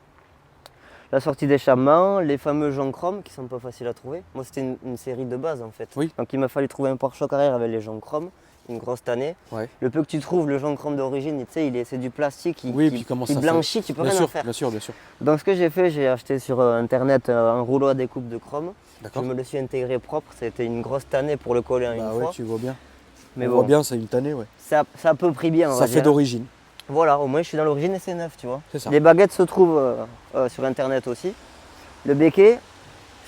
Speaker 3: la sortie d'échappement, les fameux joncs chrome qui sont pas faciles à trouver. Moi c'était une série de base en fait.
Speaker 1: Oui.
Speaker 3: Donc il m'a fallu trouver un pare-choc arrière avec les joncs chrome, une grosse tannée.
Speaker 1: Ouais.
Speaker 3: Le peu que tu trouves, le jonc chrome d'origine, tu sais, c'est du plastique
Speaker 1: puis comment
Speaker 3: qui
Speaker 1: ça
Speaker 3: blanchit, tu peux
Speaker 1: Bien
Speaker 3: rien
Speaker 1: sûr,
Speaker 3: en faire.
Speaker 1: bien sûr, bien sûr.
Speaker 3: Donc ce que j'ai fait, j'ai acheté sur internet un rouleau à découpe de chrome. Je
Speaker 1: D'accord.
Speaker 3: me le suis intégré propre, c'était une grosse tannée pour le coller en
Speaker 1: Bah
Speaker 3: une
Speaker 1: ouais,
Speaker 3: fois.
Speaker 1: tu vois bien.
Speaker 3: Mais
Speaker 1: On
Speaker 3: bon,
Speaker 1: voit bien, c'est une tannée, ouais.
Speaker 3: ça a à peu près bien. on
Speaker 1: Ça
Speaker 3: va
Speaker 1: fait
Speaker 3: dire.
Speaker 1: d'origine.
Speaker 3: Voilà, au moins je suis dans l'origine et c'est neuf, tu vois.
Speaker 1: C'est ça.
Speaker 3: Les baguettes se trouvent sur internet aussi. Le béquet,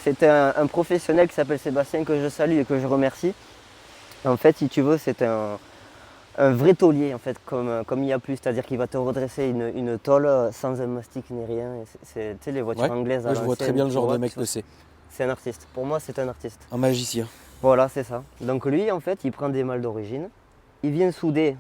Speaker 3: c'est un professionnel qui s'appelle Sébastien que je salue et que je remercie. En fait, si tu veux, c'est un vrai taulier en fait, comme il y a plus, c'est-à-dire qu'il va te redresser une tôle sans un mastic ni rien. Tu sais, les voitures
Speaker 1: Ouais.
Speaker 3: anglaises à
Speaker 1: Ouais, je vois
Speaker 3: l'ancienne,
Speaker 1: très bien le
Speaker 3: tu
Speaker 1: genre
Speaker 3: vois,
Speaker 1: de mec
Speaker 3: tu
Speaker 1: que c'est.
Speaker 3: C'est un artiste. Pour moi, c'est un artiste.
Speaker 1: Un magicien.
Speaker 3: Voilà, c'est ça. Donc lui, en fait, il prend des mâles d'origine, il vient souder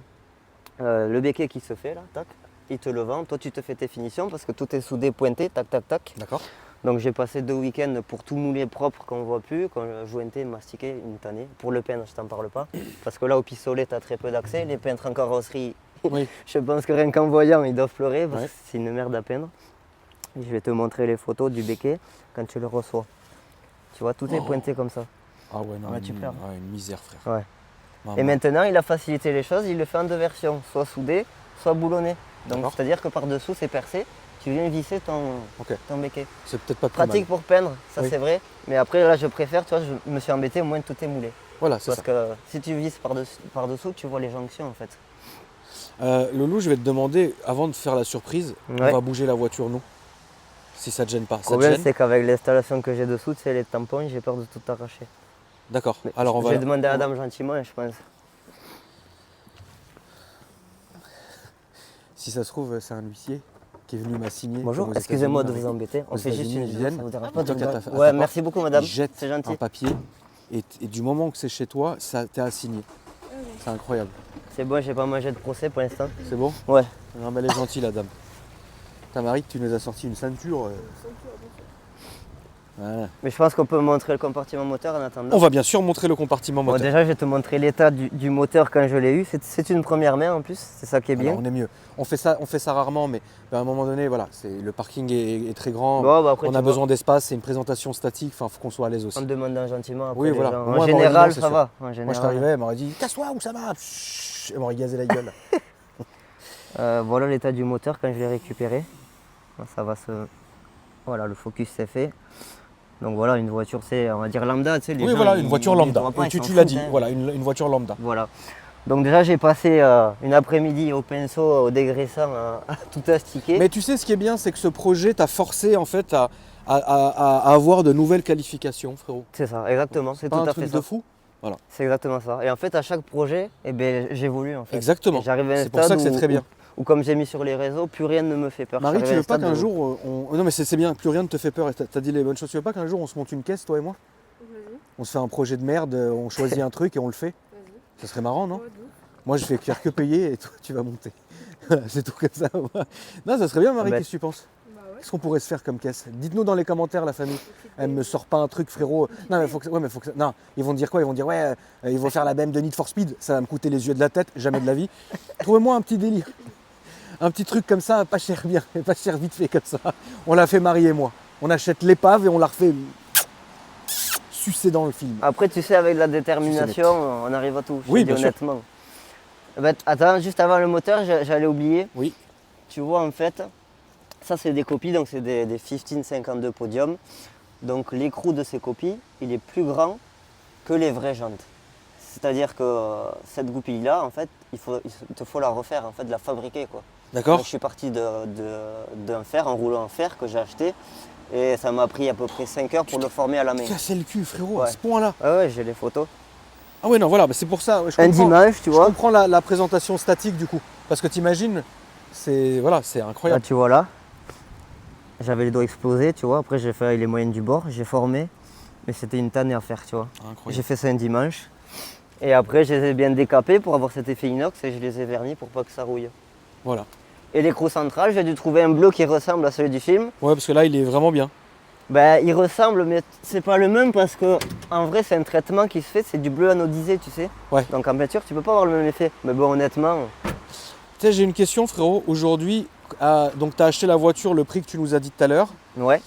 Speaker 3: le béquet qui se fait là, tac. Il te le vend, toi tu te fais tes finitions parce que tout est soudé, pointé, tac, tac, tac.
Speaker 1: D'accord.
Speaker 3: Donc j'ai passé 2 week-ends pour tout mouler propre qu'on ne voit plus, jointé, mastiqué, une tannée. Pour le peindre, je t'en parle pas. Parce que là au pistolet, tu as très peu d'accès. Les peintres en carrosserie,
Speaker 1: Oui.
Speaker 3: je pense que rien qu'en voyant, ils doivent pleurer parce
Speaker 1: Ouais.
Speaker 3: que c'est une merde à peindre. Et je vais te montrer les photos du béquet quand tu le reçois. Tu vois, tout est pointé comme ça.
Speaker 1: Ah ouais, non,
Speaker 3: Ouais, tu pleures.
Speaker 1: une misère, frère.
Speaker 3: Ouais.
Speaker 1: Maman.
Speaker 3: Et maintenant, il a facilité les choses, il le fait en 2 versions, soit soudé, soit boulonné. Donc
Speaker 1: D'accord.
Speaker 3: c'est-à-dire que par-dessous, c'est percé, tu viens visser
Speaker 1: Ok.
Speaker 3: ton béquet.
Speaker 1: C'est peut-être pas plus mal.
Speaker 3: Pratique pour peindre, ça
Speaker 1: Oui.
Speaker 3: c'est vrai. Mais après, là, je préfère, tu vois, je me suis embêté, au moins tout est moulé.
Speaker 1: Voilà, c'est
Speaker 3: Parce
Speaker 1: ça.
Speaker 3: que si tu visses par-dessous, tu vois les jonctions en fait.
Speaker 1: Loulou, je vais te demander, avant de faire la surprise, on
Speaker 3: Ouais.
Speaker 1: va bouger la voiture, nous. Si ça te gêne pas.
Speaker 3: Le
Speaker 1: Ça te
Speaker 3: problème,
Speaker 1: gêne?
Speaker 3: c'est qu'avec l'installation que j'ai dessous, tu sais, les tampons, j'ai peur de tout arracher.
Speaker 1: D'accord.
Speaker 3: Mais
Speaker 1: Alors on
Speaker 3: je
Speaker 1: va.
Speaker 3: vais demander à la dame gentiment, je pense.
Speaker 1: Si ça se trouve, c'est un huissier qui est venu m'assigner.
Speaker 3: Bonjour,
Speaker 1: comme aux
Speaker 3: excusez-moi de
Speaker 1: États-Unis,
Speaker 3: vous embêter. On
Speaker 1: aux
Speaker 3: fait juste
Speaker 1: États-Unis,
Speaker 3: une
Speaker 1: ils
Speaker 3: vidéo,
Speaker 1: viennent.
Speaker 3: ça vous dérange
Speaker 1: Ah,
Speaker 3: pas
Speaker 1: t'inquiète, à ta
Speaker 3: Ouais,
Speaker 1: part.
Speaker 3: merci beaucoup madame,
Speaker 1: Ils jettent
Speaker 3: c'est gentil.
Speaker 1: un papier et du moment que c'est chez toi, ça t'es assigné. C'est incroyable.
Speaker 3: C'est bon, j'ai pas mangé de procès pour l'instant.
Speaker 1: C'est bon?
Speaker 3: Ouais.
Speaker 1: Non, mais elle est gentille, la dame. Ta Marie, tu nous as sorti une ceinture. Voilà.
Speaker 3: Mais je pense qu'on peut montrer le compartiment moteur en attendant.
Speaker 1: On va bien sûr montrer le compartiment
Speaker 3: Bon,
Speaker 1: moteur.
Speaker 3: déjà, je vais te montrer l'état du moteur quand je l'ai eu. C'est une première main en plus, c'est ça qui est bien.
Speaker 1: Alors, on est mieux. On fait ça rarement, mais à un moment donné, voilà, le parking est très grand.
Speaker 3: Bon, bah après,
Speaker 1: on
Speaker 3: tu
Speaker 1: a
Speaker 3: vois,
Speaker 1: besoin d'espace, c'est une présentation statique, enfin, faut qu'on soit à l'aise aussi.
Speaker 3: en me demandant gentiment après
Speaker 1: Oui,
Speaker 3: les
Speaker 1: voilà.
Speaker 3: gens.
Speaker 1: Moi,
Speaker 3: En
Speaker 1: elle m'aurait
Speaker 3: général,
Speaker 1: dit non, c'est
Speaker 3: ça
Speaker 1: sûr.
Speaker 3: va. En
Speaker 1: Moi, je
Speaker 3: général.
Speaker 1: t'arrivais, elle m'aurait dit casse-toi ou ça va. Chut, elle m'aurait gazé la gueule.
Speaker 3: Voilà l'état du moteur quand je l'ai récupéré. Ça va se... Voilà, le focus c'est fait. Donc voilà, une voiture, c'est, on va dire lambda, tu sais. Les
Speaker 1: Oui,
Speaker 3: gens,
Speaker 1: voilà, une voiture
Speaker 3: ils
Speaker 1: lambda.
Speaker 3: voient pas,
Speaker 1: Et
Speaker 3: ils s'en
Speaker 1: tu l'as
Speaker 3: foutent,
Speaker 1: dit,
Speaker 3: hein.
Speaker 1: voilà, une voiture lambda.
Speaker 3: Voilà. Donc déjà, j'ai passé une après-midi au pinceau, au dégraissant, à tout astiquer.
Speaker 1: Mais tu sais, ce qui est bien, c'est que ce projet t'a forcé en fait à avoir de nouvelles qualifications, frérot.
Speaker 3: C'est ça, exactement. C'est
Speaker 1: Pas
Speaker 3: tout
Speaker 1: un
Speaker 3: à fait
Speaker 1: truc
Speaker 3: ça.
Speaker 1: de fou.
Speaker 3: C'est exactement ça. Et en fait, à chaque projet, eh ben, j'évolue en fait.
Speaker 1: Exactement.
Speaker 3: Et j'arrive à un
Speaker 1: C'est pour ça
Speaker 3: stade
Speaker 1: que c'est très bien.
Speaker 3: Où, comme j'ai mis sur les réseaux, plus rien ne me fait peur.
Speaker 1: Marie,
Speaker 3: J'arrive
Speaker 1: tu
Speaker 3: à un
Speaker 1: veux pas
Speaker 3: stade
Speaker 1: qu'un
Speaker 3: où-
Speaker 1: jour, non mais c'est bien, plus rien ne te fait peur et t'as dit les bonnes choses. Tu veux pas qu'un jour on se monte une caisse, toi et moi?
Speaker 2: Vas-y,
Speaker 1: On se fait un projet de merde, on choisit un truc et on le fait.
Speaker 2: vas-y.
Speaker 1: Ça serait marrant, non?
Speaker 2: Ouais, de ouf.
Speaker 1: Moi, je vais faire que payer et toi, tu vas monter. Voilà, c'est tout comme ça. Non, ça serait bien, Marie,
Speaker 3: Bah,
Speaker 1: qu'est-ce que tu penses?
Speaker 2: Bah ouais.
Speaker 1: Qu'est-ce qu'on pourrait se faire comme caisse? Dites-nous dans les commentaires, la famille. Elle me sort pas un truc, frérot. Non, mais faut que non, ils vont dire quoi? Ils vont dire, ouais, ils vont faire la BM de Need for Speed. Ça va me coûter les yeux de la tête, jamais de la vie. Trouvez-moi un petit délire. Un petit truc comme ça, pas cher bien, pas cher vite fait comme ça. On l'a fait Marie et moi. On achète l'épave et on la refait sucer dans le film.
Speaker 3: Après, tu sais, avec de la détermination, on arrive à tout. je
Speaker 1: Oui,
Speaker 3: te dis
Speaker 1: bien sûr.
Speaker 3: honnêtement. Ben, attends, juste avant le moteur, j'allais oublier.
Speaker 1: Oui.
Speaker 3: Tu vois, en fait, ça, c'est des copies, donc c'est des 1552 Podium. Donc, l'écrou de ces copies, il est plus grand que les vraies jantes. C'est-à-dire que cette goupille-là, en fait, il te faut la refaire, en fait, la fabriquer, quoi.
Speaker 1: D'accord?
Speaker 3: Donc, je suis parti d'un fer, un rouleau en fer que j'ai acheté. Et ça m'a pris à peu près 5 heures pour le former à la main.
Speaker 1: Casser le cul, frérot, à
Speaker 3: Ouais.
Speaker 1: ce point-là.
Speaker 3: Ah ouais, j'ai les photos.
Speaker 1: Ah ouais, non, voilà, bah c'est pour ça. Je
Speaker 3: Un
Speaker 1: comprends.
Speaker 3: dimanche, tu
Speaker 1: Je
Speaker 3: vois.
Speaker 1: comprends la présentation statique du coup. Parce que t'imagines, c'est voilà, c'est
Speaker 3: Là,
Speaker 1: incroyable.
Speaker 3: tu vois là. J'avais les doigts explosés, tu vois. Après, j'ai fait les moyennes du bord, j'ai formé. Mais c'était une tannée à faire, tu vois. J'ai
Speaker 1: Incroyable.
Speaker 3: fait ça un dimanche. Et après, je les ai bien décapés pour avoir cet effet inox et je les ai vernis pour pas que ça rouille.
Speaker 1: Voilà.
Speaker 3: Et l'écrou central, j'ai dû trouver un bleu qui ressemble à celui du film.
Speaker 1: Ouais, parce que là, il est vraiment bien.
Speaker 3: Ben, il ressemble, mais c'est pas le même parce que en vrai, c'est un traitement qui se fait, c'est du bleu anodisé, tu sais.
Speaker 1: Ouais.
Speaker 3: Donc en peinture, tu peux pas avoir le même effet. Mais bon, honnêtement,
Speaker 1: Tu sais, j'ai une question, frérot. Aujourd'hui, donc tu as acheté la voiture, le prix que tu nous as dit tout à l'heure.
Speaker 3: ouais.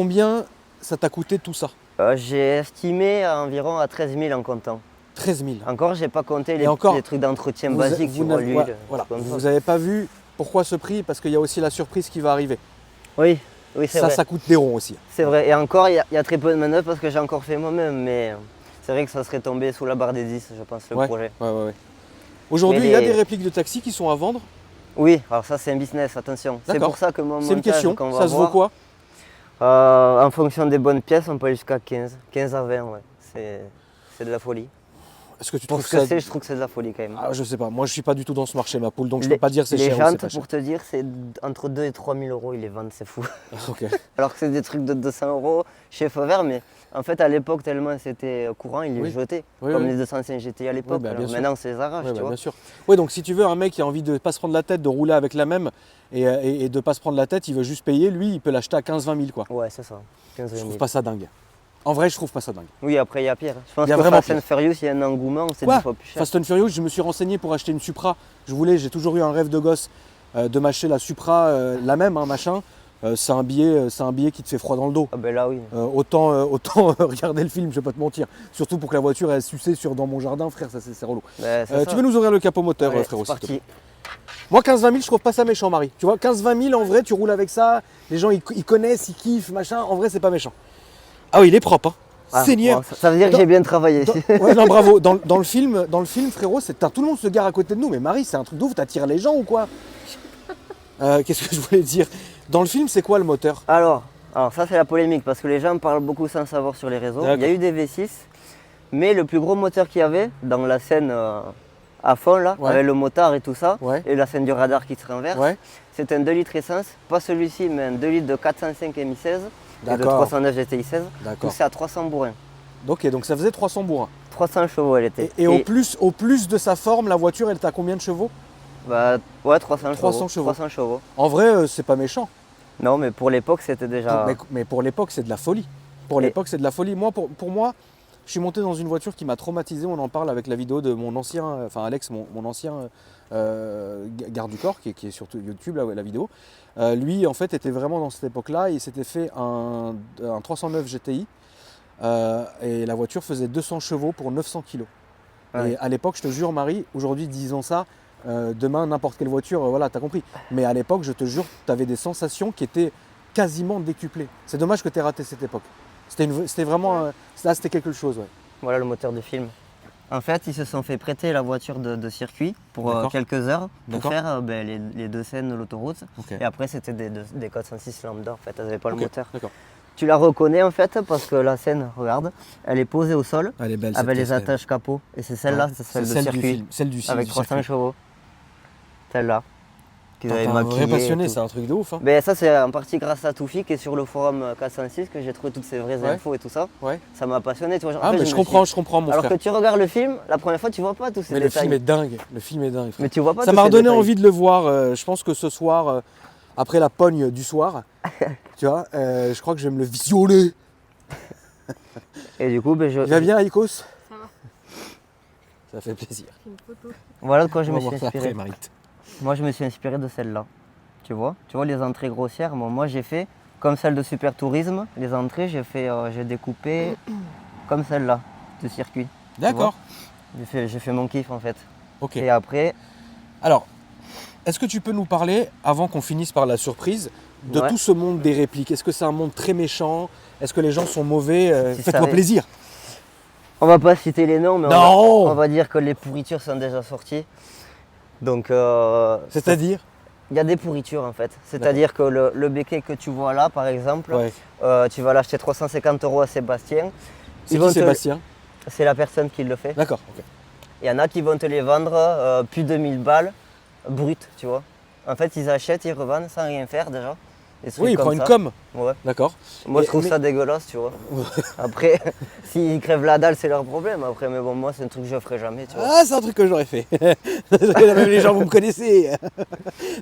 Speaker 1: Combien ça t'a coûté tout ça?
Speaker 3: J'ai estimé environ à 13 000 en comptant.
Speaker 1: 13 000.
Speaker 3: Encore, j'ai pas compté
Speaker 1: Et encore,
Speaker 3: les trucs d'entretien basiques sur
Speaker 1: n'avez-
Speaker 3: l'huile.
Speaker 1: voilà,
Speaker 3: comme
Speaker 1: vous
Speaker 3: ça.
Speaker 1: n'avez pas vu pourquoi ce prix? Parce qu'il y a aussi la surprise qui va arriver.
Speaker 3: Oui, oui, c'est
Speaker 1: Ça,
Speaker 3: vrai.
Speaker 1: ça coûte des ronds aussi.
Speaker 3: C'est vrai. Et encore, il y a très peu de manœuvres parce que j'ai encore fait moi-même. Mais c'est vrai que ça serait tombé sous la barre des 10, je pense, le
Speaker 1: Ouais.
Speaker 3: projet.
Speaker 1: Ouais. Aujourd'hui,
Speaker 3: Mais
Speaker 1: il y a
Speaker 3: les-
Speaker 1: des répliques de taxis qui sont à vendre.
Speaker 3: Oui, alors ça, c'est un business, attention. C'est
Speaker 1: D'accord.
Speaker 3: pour ça que mon
Speaker 1: C'est une
Speaker 3: montage
Speaker 1: question.
Speaker 3: qu'on va
Speaker 1: Ça se vaut
Speaker 3: voir,
Speaker 1: quoi?
Speaker 3: en fonction des bonnes pièces, on peut aller jusqu'à 15. 15 à 20, ouais. C'est de la folie.
Speaker 1: Est-ce que tu
Speaker 3: Pour
Speaker 1: trouves
Speaker 3: ce que
Speaker 1: ça...
Speaker 3: c'est, je trouve que c'est de la folie quand même.
Speaker 1: Ah, je sais pas. Moi, je suis pas du tout dans ce marché, ma poule, donc je
Speaker 3: Les-
Speaker 1: peux pas dire c'est
Speaker 3: Les
Speaker 1: cher ou c'est
Speaker 3: jantes,
Speaker 1: pas cher.
Speaker 3: pour te dire, c'est entre 2 et 3 000 euros, ils les vendent, c'est fou.
Speaker 1: Ok.
Speaker 3: Alors que c'est des trucs de 200 euros chez Feu Vert, mais en fait, à l'époque, tellement c'était courant, ils les
Speaker 1: Oui.
Speaker 3: jetaient.
Speaker 1: Oui,
Speaker 3: comme
Speaker 1: oui.
Speaker 3: les 205 GTI à l'époque.
Speaker 1: bah, bien
Speaker 3: Alors
Speaker 1: sûr.
Speaker 3: maintenant, c'est les arrache,
Speaker 1: Ouais,
Speaker 3: tu
Speaker 1: bah,
Speaker 3: vois.
Speaker 1: bien sûr. Oui, donc si tu veux un mec qui a envie de pas se prendre la tête, de rouler avec la même et de pas se prendre la tête, il veut juste payer, lui, il peut l'acheter à 15-20 000 quoi.
Speaker 3: Ouais, c'est ça. 15
Speaker 1: Je
Speaker 3: 000.
Speaker 1: trouve pas ça dingue. En vrai, je trouve pas ça dingue.
Speaker 3: Oui, après, il y a pire. Je pense
Speaker 1: Il y a
Speaker 3: que
Speaker 1: vraiment
Speaker 3: Fast and
Speaker 1: pire.
Speaker 3: Furious, il y a un engouement, c'est
Speaker 1: Quoi
Speaker 3: 10 fois plus cher.
Speaker 1: Fast and Furious, je me suis renseigné pour acheter une Supra. J'ai toujours eu un rêve de gosse de m'acheter la Supra, la même, hein, machin. C'est un billet qui te fait froid dans le dos.
Speaker 3: Ah ben là, oui.
Speaker 1: Autant regarder le film, je vais pas te mentir. Surtout pour que la voiture elle sucée dans mon jardin, frère, ça c'est relou.
Speaker 3: Ben, c'est ça.
Speaker 1: Tu veux nous ouvrir le capot moteur,
Speaker 3: Allez,
Speaker 1: frérot,
Speaker 3: c'est
Speaker 1: s'il te
Speaker 3: parti.
Speaker 1: plaît. Moi, 15-20 000, je trouve pas ça méchant, Marie. Tu vois, 15-20 000, en vrai, tu roules avec ça, les gens ils connaissent, ils kiffent, machin. En vrai, c'est pas méchant. Ah oui, il est propre, hein.
Speaker 3: Ah,
Speaker 1: Seigneur.
Speaker 3: bon, ça veut dire que
Speaker 1: Dans-
Speaker 3: j'ai bien travaillé.
Speaker 1: Ouais, non, bravo. Dans le film, frérot, tout le monde se gare à côté de nous. Mais Marie, c'est un truc de ouf, t'attires les gens ou quoi? Qu'est-ce que je voulais dire? Dans le film, c'est quoi le moteur?
Speaker 3: Alors ça, c'est la polémique parce que les gens parlent beaucoup sans savoir sur les réseaux. Il y a
Speaker 1: D'accord.
Speaker 3: eu des V6, mais le plus gros moteur qu'il y avait dans la scène à fond, là,
Speaker 1: Ouais.
Speaker 3: avec le motard et tout ça,
Speaker 1: Ouais.
Speaker 3: et la scène du radar qui se renverse,
Speaker 1: Ouais.
Speaker 3: c'est un 2 litres essence, pas celui-ci, mais un 2 litres de 405 MI16 et de
Speaker 1: D'accord.
Speaker 3: 309 GTI 16,
Speaker 1: D'accord.
Speaker 3: poussé à 300 bourrins.
Speaker 1: Ok, donc ça faisait 300 bourrins.
Speaker 3: 300 chevaux, elle était.
Speaker 1: Et au plus de sa forme, la voiture, elle est à combien de chevaux?
Speaker 3: Bah, ouais, 300
Speaker 1: 300 chevaux.
Speaker 3: 300 chevaux.
Speaker 1: En vrai, c'est pas méchant.
Speaker 3: Non, mais pour l'époque, c'était déjà.
Speaker 1: Mais pour l'époque, c'est de la folie. Pour
Speaker 3: Et-
Speaker 1: l'époque, c'est de la folie. Moi, pour moi, je suis monté dans une voiture qui m'a traumatisé. On en parle avec la vidéo de mon ancien, enfin Alex, mon ancien garde du corps, qui est sur YouTube, la vidéo. Lui, en fait, était vraiment dans cette époque-là. Il s'était fait un 309 GTI. Et la voiture faisait 200 chevaux pour 900 kilos.
Speaker 3: Ouais.
Speaker 1: Et à l'époque, je te jure, Marie, aujourd'hui, disons ça, demain, n'importe quelle voiture, voilà, t'as compris. Mais à l'époque, je te jure, t'avais des sensations qui étaient quasiment décuplées. C'est dommage que t'aies raté cette époque. C'était vraiment, là, c'était quelque chose, ouais.
Speaker 3: Voilà le moteur de film. En fait, ils se sont fait prêter la voiture de circuit pour
Speaker 1: D'accord.
Speaker 3: quelques heures pour
Speaker 1: D'accord.
Speaker 3: faire les deux scènes de l'autoroute.
Speaker 1: Ok.
Speaker 3: Et après, c'était des 406 lambda, en fait, elles n'avaient pas
Speaker 1: Ok,
Speaker 3: le moteur.
Speaker 1: D'accord.
Speaker 3: Tu la reconnais en fait parce que la scène, regarde, elle est posée au sol
Speaker 1: Elle est belle.
Speaker 3: avec les attaches capot. Et c'est celle-là, c'est celle de
Speaker 1: du
Speaker 3: circuit
Speaker 1: film, celle du
Speaker 3: avec
Speaker 1: du
Speaker 3: 300
Speaker 1: circuit.
Speaker 3: chevaux. Celle-là. Qu'ils
Speaker 1: T'es
Speaker 3: avaient
Speaker 1: un vrai
Speaker 3: maquillée et
Speaker 1: passionné,
Speaker 3: tout.
Speaker 1: c'est un truc de ouf. Hein.
Speaker 3: Ben, ça, c'est en partie grâce à Toufik et sur le forum 406 que j'ai trouvé toutes ces vraies
Speaker 1: Ouais.
Speaker 3: infos et tout ça.
Speaker 1: Ouais.
Speaker 3: Ça m'a passionné. Tu vois, en
Speaker 1: Ah,
Speaker 3: fait,
Speaker 1: mais
Speaker 3: me
Speaker 1: je
Speaker 3: suis-
Speaker 1: comprends, mon
Speaker 3: Alors
Speaker 1: frère.
Speaker 3: que tu regardes le film, la première fois, tu vois pas tous ces
Speaker 1: Mais le
Speaker 3: détails.
Speaker 1: film est dingue. Le film est dingue. frère.
Speaker 3: Mais tu vois pas
Speaker 1: Ça
Speaker 3: tous
Speaker 1: m'a
Speaker 3: ces
Speaker 1: redonné
Speaker 3: détails.
Speaker 1: envie de le voir. Je pense que ce soir, après la pogne du soir, tu vois, je crois que je vais me le visionner.
Speaker 3: Et du coup, ben,
Speaker 1: Il va bien, Icos?
Speaker 2: Ça va,
Speaker 1: Ça fait plaisir.
Speaker 2: c'est une photo.
Speaker 3: voilà de quoi je
Speaker 1: On
Speaker 3: me
Speaker 1: va
Speaker 3: suis
Speaker 1: voir ça
Speaker 3: inspiré.
Speaker 1: après, Marite.
Speaker 3: Moi, je me suis inspiré de celle-là. Tu vois les entrées grossières. Bon, moi, j'ai fait comme celle de Super Tourisme. Les entrées, j'ai découpé comme celle-là de circuit.
Speaker 1: D'accord.
Speaker 3: J'ai fait mon kiff en fait.
Speaker 1: Ok.
Speaker 3: Et après,
Speaker 1: Alors, est-ce que tu peux nous parler, avant qu'on finisse par la surprise, de
Speaker 3: Ouais.
Speaker 1: tout ce monde des répliques? Est-ce que c'est un monde très méchant? Est-ce que les gens sont mauvais?
Speaker 3: Si
Speaker 1: Faites-moi
Speaker 3: savais.
Speaker 1: plaisir.
Speaker 3: on va pas citer les noms, mais
Speaker 1: Non.
Speaker 3: on va dire que les pourritures sont déjà sorties. Donc,
Speaker 1: C'est-à-dire?
Speaker 3: il y a des pourritures en fait. C'est-à-dire que le béquet que tu vois là, par exemple,
Speaker 1: Ouais.
Speaker 3: tu vas l'acheter 350 € à Sébastien.
Speaker 1: C'est
Speaker 3: Ils vont
Speaker 1: qui
Speaker 3: te-
Speaker 1: Sébastien?
Speaker 3: C'est la personne qui le fait.
Speaker 1: D'accord. ok.
Speaker 3: Il y en a qui vont te les vendre plus de 1000 balles brutes, tu vois. En fait, ils achètent, ils revendent sans rien faire déjà. Des trucs
Speaker 1: Oui, il
Speaker 3: comme
Speaker 1: prend une
Speaker 3: ça.
Speaker 1: com.
Speaker 3: Ouais.
Speaker 1: D'accord.
Speaker 3: Moi,
Speaker 1: Et-
Speaker 3: je trouve
Speaker 1: mais-
Speaker 3: ça dégueulasse, tu vois. Après, s'ils crèvent la dalle, c'est leur problème. Après, mais bon, moi, c'est un truc que je ferai jamais, tu vois.
Speaker 1: Ah, c'est un truc que j'aurais fait. Même les gens, vous me connaissez.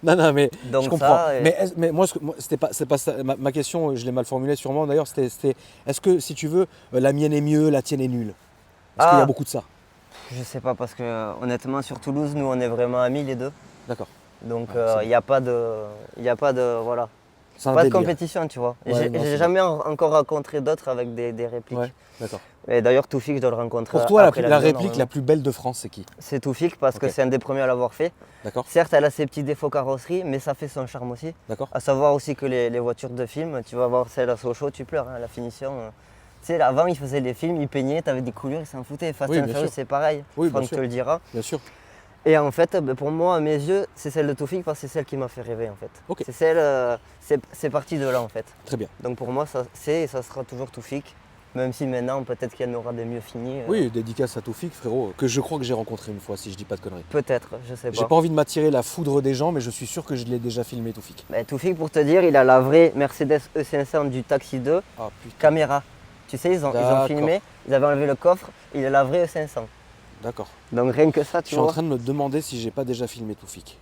Speaker 1: non, mais
Speaker 3: Donc
Speaker 1: je comprends.
Speaker 3: ça, et-
Speaker 1: Mais moi, c'était pas, c'est pas ça. Ma question, je l'ai mal formulée sûrement d'ailleurs. C'était, est-ce que, si tu veux, la mienne est mieux, la tienne est nulle? Parce qu'il y a
Speaker 3: Ah.
Speaker 1: beaucoup de ça.
Speaker 3: Je sais pas, parce que honnêtement, sur Toulouse, nous, on est vraiment amis les deux.
Speaker 1: D'accord.
Speaker 3: Donc,
Speaker 1: Ah, c'est
Speaker 3: il n'y a pas de. Voilà.
Speaker 1: C'est un
Speaker 3: Pas de
Speaker 1: délire.
Speaker 3: compétition, tu vois.
Speaker 1: Ouais, non,
Speaker 3: J'ai
Speaker 1: c'est
Speaker 3: jamais encore rencontré d'autres avec des répliques.
Speaker 1: Ouais, d'accord.
Speaker 3: Et d'ailleurs, Toufik, je dois le rencontrer.
Speaker 1: Pour toi,
Speaker 3: après
Speaker 1: la
Speaker 3: vidéo,
Speaker 1: réplique
Speaker 3: normalement.
Speaker 1: la plus belle de France, c'est qui?
Speaker 3: C'est Toufik parce que
Speaker 1: Ok.
Speaker 3: c'est un des premiers à l'avoir fait.
Speaker 1: D'accord.
Speaker 3: Certes, elle a ses petits défauts carrosserie, mais ça fait son charme aussi.
Speaker 1: D'accord.
Speaker 3: À savoir aussi que les voitures de film, tu vas voir celle à Sochaux, tu pleures, hein, la finition. Tu sais, avant, ils faisaient les films, ils peignaient, t'avais des couleurs, ils s'en foutaient. Fast
Speaker 1: Oui,
Speaker 3: and
Speaker 1: bien
Speaker 3: Furious,
Speaker 1: sûr.
Speaker 3: c'est pareil.
Speaker 1: Oui, bien
Speaker 3: Franck
Speaker 1: sûr.
Speaker 3: te le dira.
Speaker 1: Bien sûr.
Speaker 3: Et en fait, pour moi, à mes yeux, c'est celle de Toufik parce que c'est celle qui m'a fait rêver en fait.
Speaker 1: Ok.
Speaker 3: C'est celle, c'est parti de là en fait.
Speaker 1: Très bien.
Speaker 3: Donc pour moi, ça sera toujours Toufik. Même si maintenant, peut-être qu'il y en aura des mieux finis.
Speaker 1: Oui, dédicace à Toufik, frérot, que je crois que j'ai rencontré une fois, si je dis pas de conneries.
Speaker 3: Peut-être, je sais
Speaker 1: J'ai
Speaker 3: pas.
Speaker 1: pas envie de m'attirer la foudre des gens, mais je suis sûr que je l'ai déjà filmé, Toufik.
Speaker 3: Ben, Toufik, pour te dire, il a la vraie Mercedes E500 du Taxi 2,
Speaker 1: Ah putain,
Speaker 3: caméra. Tu sais, ils ont
Speaker 1: D'accord.
Speaker 3: filmé, ils avaient enlevé le coffre, il a la vraie E500.
Speaker 1: d'accord.
Speaker 3: Donc rien que ça,
Speaker 1: Je
Speaker 3: tu
Speaker 1: suis en
Speaker 3: vois.
Speaker 1: train de me demander si j'ai pas déjà filmé Toufik.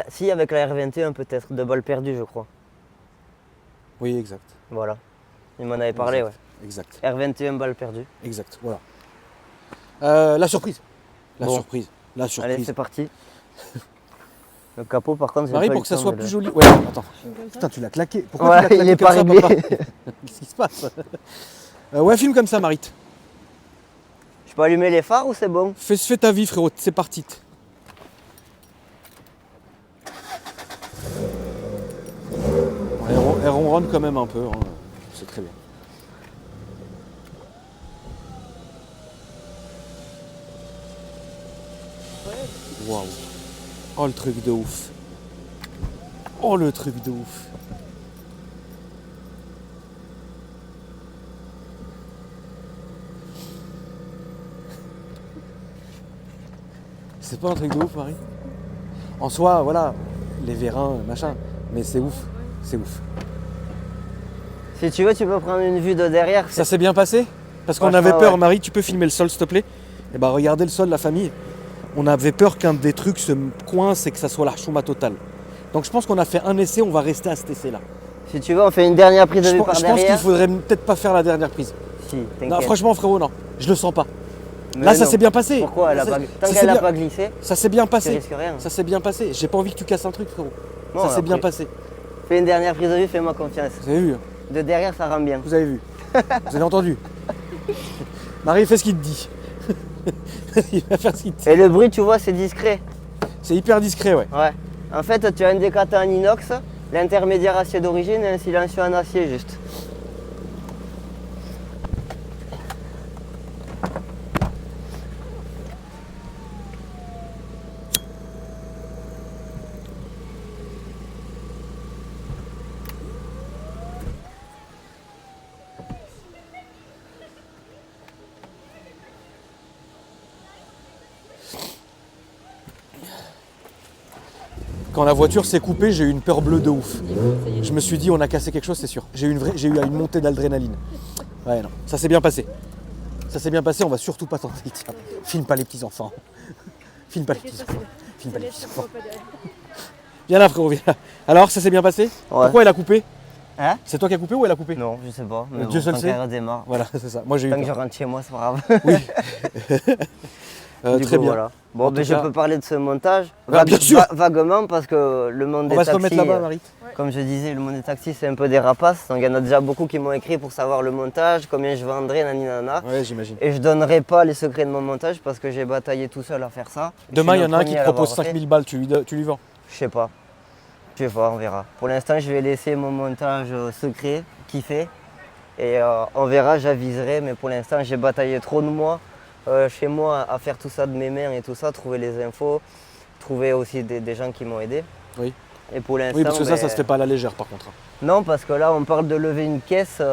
Speaker 3: Si, avec la R21 peut-être, de balle perdue, je crois.
Speaker 1: Oui, exact.
Speaker 3: Voilà. Il m'en avait parlé,
Speaker 1: Exact. Exact.
Speaker 3: ouais. R21 balle perdue.
Speaker 1: Exact. Voilà. La surprise. La
Speaker 3: Bon.
Speaker 1: surprise. La
Speaker 3: Allez,
Speaker 1: surprise.
Speaker 3: c'est parti. Le capot, par contre, j'ai
Speaker 1: Marie,
Speaker 3: pas eu
Speaker 1: pour
Speaker 3: le
Speaker 1: que ça
Speaker 3: temps
Speaker 1: soit
Speaker 3: de le-
Speaker 1: plus joli. Ouais, attends.
Speaker 2: Comme ça.
Speaker 1: Putain, tu l'as claqué. Pourquoi
Speaker 3: Ouais,
Speaker 1: tu l'as claqué
Speaker 3: il est
Speaker 1: comme
Speaker 3: pas
Speaker 1: ça,
Speaker 3: réglé.
Speaker 1: papa Qu'est-ce qui se passe Ouais, filme comme ça, Marit.
Speaker 3: Je peux allumer les phares ou c'est bon?
Speaker 1: Fais ta vie, frérot. C'est parti. Elle ronronne quand même un peu. Hein. C'est très bien. Waouh. Oh, le truc de ouf. Oh, le truc de ouf. C'est pas un truc de ouf, Marie? En soi, voilà, les vérins, machin, mais c'est ouf, c'est ouf.
Speaker 3: Si tu veux, tu peux prendre une vue de derrière.
Speaker 1: Ça s'est bien passé? Parce qu'on
Speaker 3: Franchement,
Speaker 1: avait peur,
Speaker 3: ouais.
Speaker 1: Marie, tu peux filmer le sol, s'il te plaît? Et bah, regardez le sol, la famille. On avait peur qu'un des trucs se coince et que ça soit la chouma totale. Donc je pense qu'on a fait un essai, on va rester à cet essai-là.
Speaker 3: Si tu veux, on fait une dernière prise de
Speaker 1: Je
Speaker 3: vue
Speaker 1: pense,
Speaker 3: par
Speaker 1: je pense qu'il
Speaker 3: derrière.
Speaker 1: faudrait peut-être pas faire la dernière prise.
Speaker 3: Si,
Speaker 1: Non,
Speaker 3: t'inquiète.
Speaker 1: franchement, frérot, non, je le sens pas.
Speaker 3: Mais
Speaker 1: Là, ça
Speaker 3: non.
Speaker 1: s'est bien passé.
Speaker 3: Pourquoi elle a
Speaker 1: Ça-
Speaker 3: pas...
Speaker 1: ça
Speaker 3: Tant
Speaker 1: s'est
Speaker 3: qu'elle n'a
Speaker 1: bien-
Speaker 3: pas glissé,
Speaker 1: Ça s'est bien
Speaker 3: tu
Speaker 1: passé.
Speaker 3: risques rien.
Speaker 1: Ça s'est bien passé. J'ai pas envie que tu casses un truc, frérot.
Speaker 3: Bon,
Speaker 1: Ça s'est bien
Speaker 3: après,
Speaker 1: passé.
Speaker 3: Fais une dernière prise de vue, fais-moi confiance.
Speaker 1: Vous avez vu, hein?
Speaker 3: De derrière, ça rend bien.
Speaker 1: Vous avez vu. Vous avez entendu. Marie, fais ce qu'il te dit. Il va faire ce qu'il te dit.
Speaker 3: Et le bruit, tu vois, c'est discret.
Speaker 1: C'est hyper discret, ouais.
Speaker 3: Ouais. En fait, tu as un décata en inox, l'intermédiaire acier d'origine et un silencieux en acier juste.
Speaker 1: Quand la voiture s'est coupée, j'ai eu une peur bleue de ouf. Je me suis dit, on a cassé quelque chose, c'est sûr. J'ai eu une montée d'adrénaline. Ouais, non, ça s'est bien passé. Ça s'est bien passé, on va surtout pas tenter le tir. Filme pas les petits enfants. Filme pas les petits enfants. Filme pas les petits enfants. Viens là, frérot, viens là. Alors, ça s'est bien passé? Pourquoi elle a coupé?
Speaker 3: Hein?
Speaker 1: C'est toi qui as coupé ou elle a coupé?
Speaker 3: Non, je sais pas. Mais
Speaker 1: Dieu seul
Speaker 3: tant
Speaker 1: sait.
Speaker 3: qu'elle redémarre.
Speaker 1: Voilà, c'est ça. Moi, j'ai eu
Speaker 3: Tant que je
Speaker 1: peur.
Speaker 3: rentre chez moi, c'est pas grave.
Speaker 1: Oui.
Speaker 3: Du
Speaker 1: Très
Speaker 3: coup,
Speaker 1: bien.
Speaker 3: voilà.
Speaker 1: En
Speaker 3: Bon,
Speaker 1: tout
Speaker 3: ben, je
Speaker 1: cas-
Speaker 3: peux parler de ce montage.
Speaker 1: Ah, bien sûr.
Speaker 3: Vaguement, parce que le monde
Speaker 1: On
Speaker 3: des
Speaker 1: va se
Speaker 3: taxis,
Speaker 1: remettre là-bas, Marie.
Speaker 3: comme je disais, le monde des taxis, c'est un peu des rapaces. Donc, il y en a déjà beaucoup qui m'ont écrit pour savoir le montage, combien je vendrais, nana.
Speaker 1: Ouais, j'imagine.
Speaker 3: Et je donnerai pas les secrets de mon montage parce que j'ai bataillé tout seul à faire ça.
Speaker 1: Demain, il y
Speaker 3: Je suis
Speaker 1: en a
Speaker 3: le
Speaker 1: un qui
Speaker 3: premier
Speaker 1: te
Speaker 3: à
Speaker 1: propose
Speaker 3: l'avoir fait.
Speaker 1: 5000 balles, tu lui vends.
Speaker 3: Je sais pas. Je sais pas, on verra. Pour l'instant, je vais laisser mon montage secret, kiffer. Et on verra, j'aviserai. Mais pour l'instant, j'ai bataillé trop de mois chez moi à faire tout ça de mes mains et tout ça, trouver les infos, trouver aussi des gens qui m'ont aidé.
Speaker 1: Oui.
Speaker 3: Et pour l'instant,
Speaker 1: Oui, parce que ça
Speaker 3: ben,
Speaker 1: se fait pas à la légère, par contre.
Speaker 3: non, parce que là, on parle de lever une caisse,